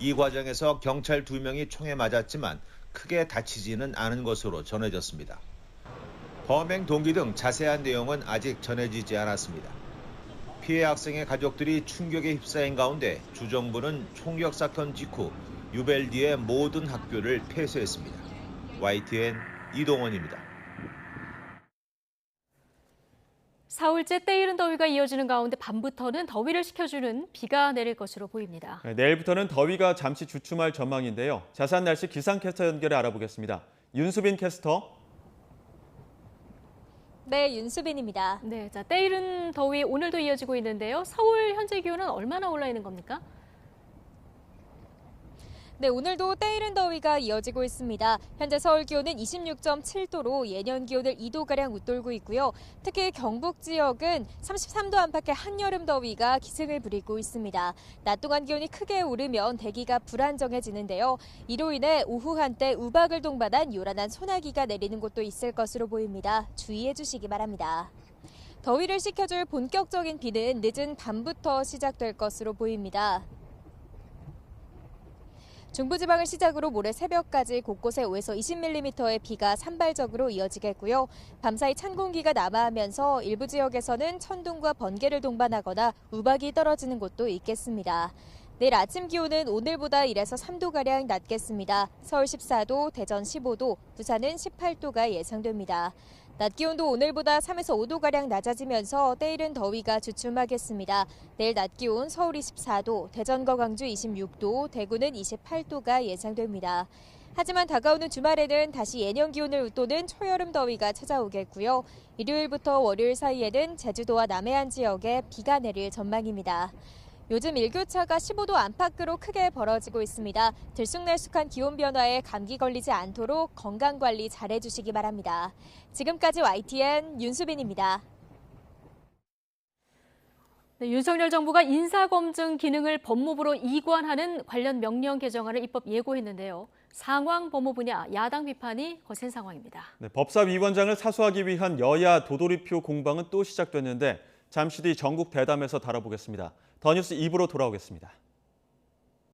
이 과정에서 경찰 2명이 총에 맞았지만 크게 다치지는 않은 것으로 전해졌습니다. 범행 동기 등 자세한 내용은 아직 전해지지 않았습니다. 피해 학생의 가족들이 충격에 휩싸인 가운데 주정부는 총격 사건 직후 유벨디의 모든 학교를 폐쇄했습니다. YTN 이동원입니다. 사흘째 때이른 더위가 이어지는 가운데 밤부터는 더위를 식혀주는 비가 내릴 것으로 보입니다. 내일부터는 더위가 잠시 주춤할 전망인데요. 자세한 날씨 기상캐스터 연결해 알아보겠습니다. 윤수빈 캐스터. 네, 윤수빈입니다. 네, 자, 때이른 더위 오늘도 이어지고 있는데요. 서울 현재 기온은 얼마나 올라 있는 겁니까? 네, 오늘도 때이른 더위가 이어지고 있습니다. 현재 서울 기온은 26.7도로 예년 기온을 2도가량 웃돌고 있고요. 특히 경북 지역은 33도 안팎의 한여름 더위가 기승을 부리고 있습니다. 낮 동안 기온이 크게 오르면 대기가 불안정해지는데요. 이로 인해 오후 한때 우박을 동반한 요란한 소나기가 내리는 곳도 있을 것으로 보입니다. 주의해 주시기 바랍니다. 더위를 식혀줄 본격적인 비는 늦은 밤부터 시작될 것으로 보입니다. 중부지방을 시작으로 모레 새벽까지 곳곳에 5에서 20mm의 비가 산발적으로 이어지겠고요. 밤사이 찬 공기가 남하하면서 일부 지역에서는 천둥과 번개를 동반하거나 우박이 떨어지는 곳도 있겠습니다. 내일 아침 기온은 오늘보다 1에서 3도가량 낮겠습니다. 서울 14도, 대전 15도, 부산은 18도가 예상됩니다. 낮 기온도 오늘보다 3에서 5도가량 낮아지면서 때이른 더위가 주춤하겠습니다. 내일 낮 기온 서울 24도, 대전과 광주 26도, 대구는 28도가 예상됩니다. 하지만 다가오는 주말에는 다시 예년 기온을 웃도는 초여름 더위가 찾아오겠고요. 일요일부터 월요일 사이에는 제주도와 남해안 지역에 비가 내릴 전망입니다. 요즘 일교차가 15도 안팎으로 크게 벌어지고 있습니다. 들쑥날쑥한 기온 변화에 감기 걸리지 않도록 건강관리 잘해주시기 바랍니다. 지금까지 YTN 윤수빈입니다. 네, 윤석열 정부가 인사검증 기능을 법무부로 이관하는 관련 명령 개정안을 입법 예고했는데요. 상황 법무 분야 야당 비판이 거센 상황입니다. 네, 법사위원장을 사수하기 위한 여야 도돌이표 공방은 또 시작됐는데 잠시 뒤 전국 대담에서 다뤄보겠습니다. 더 뉴스 2부로 돌아오겠습니다.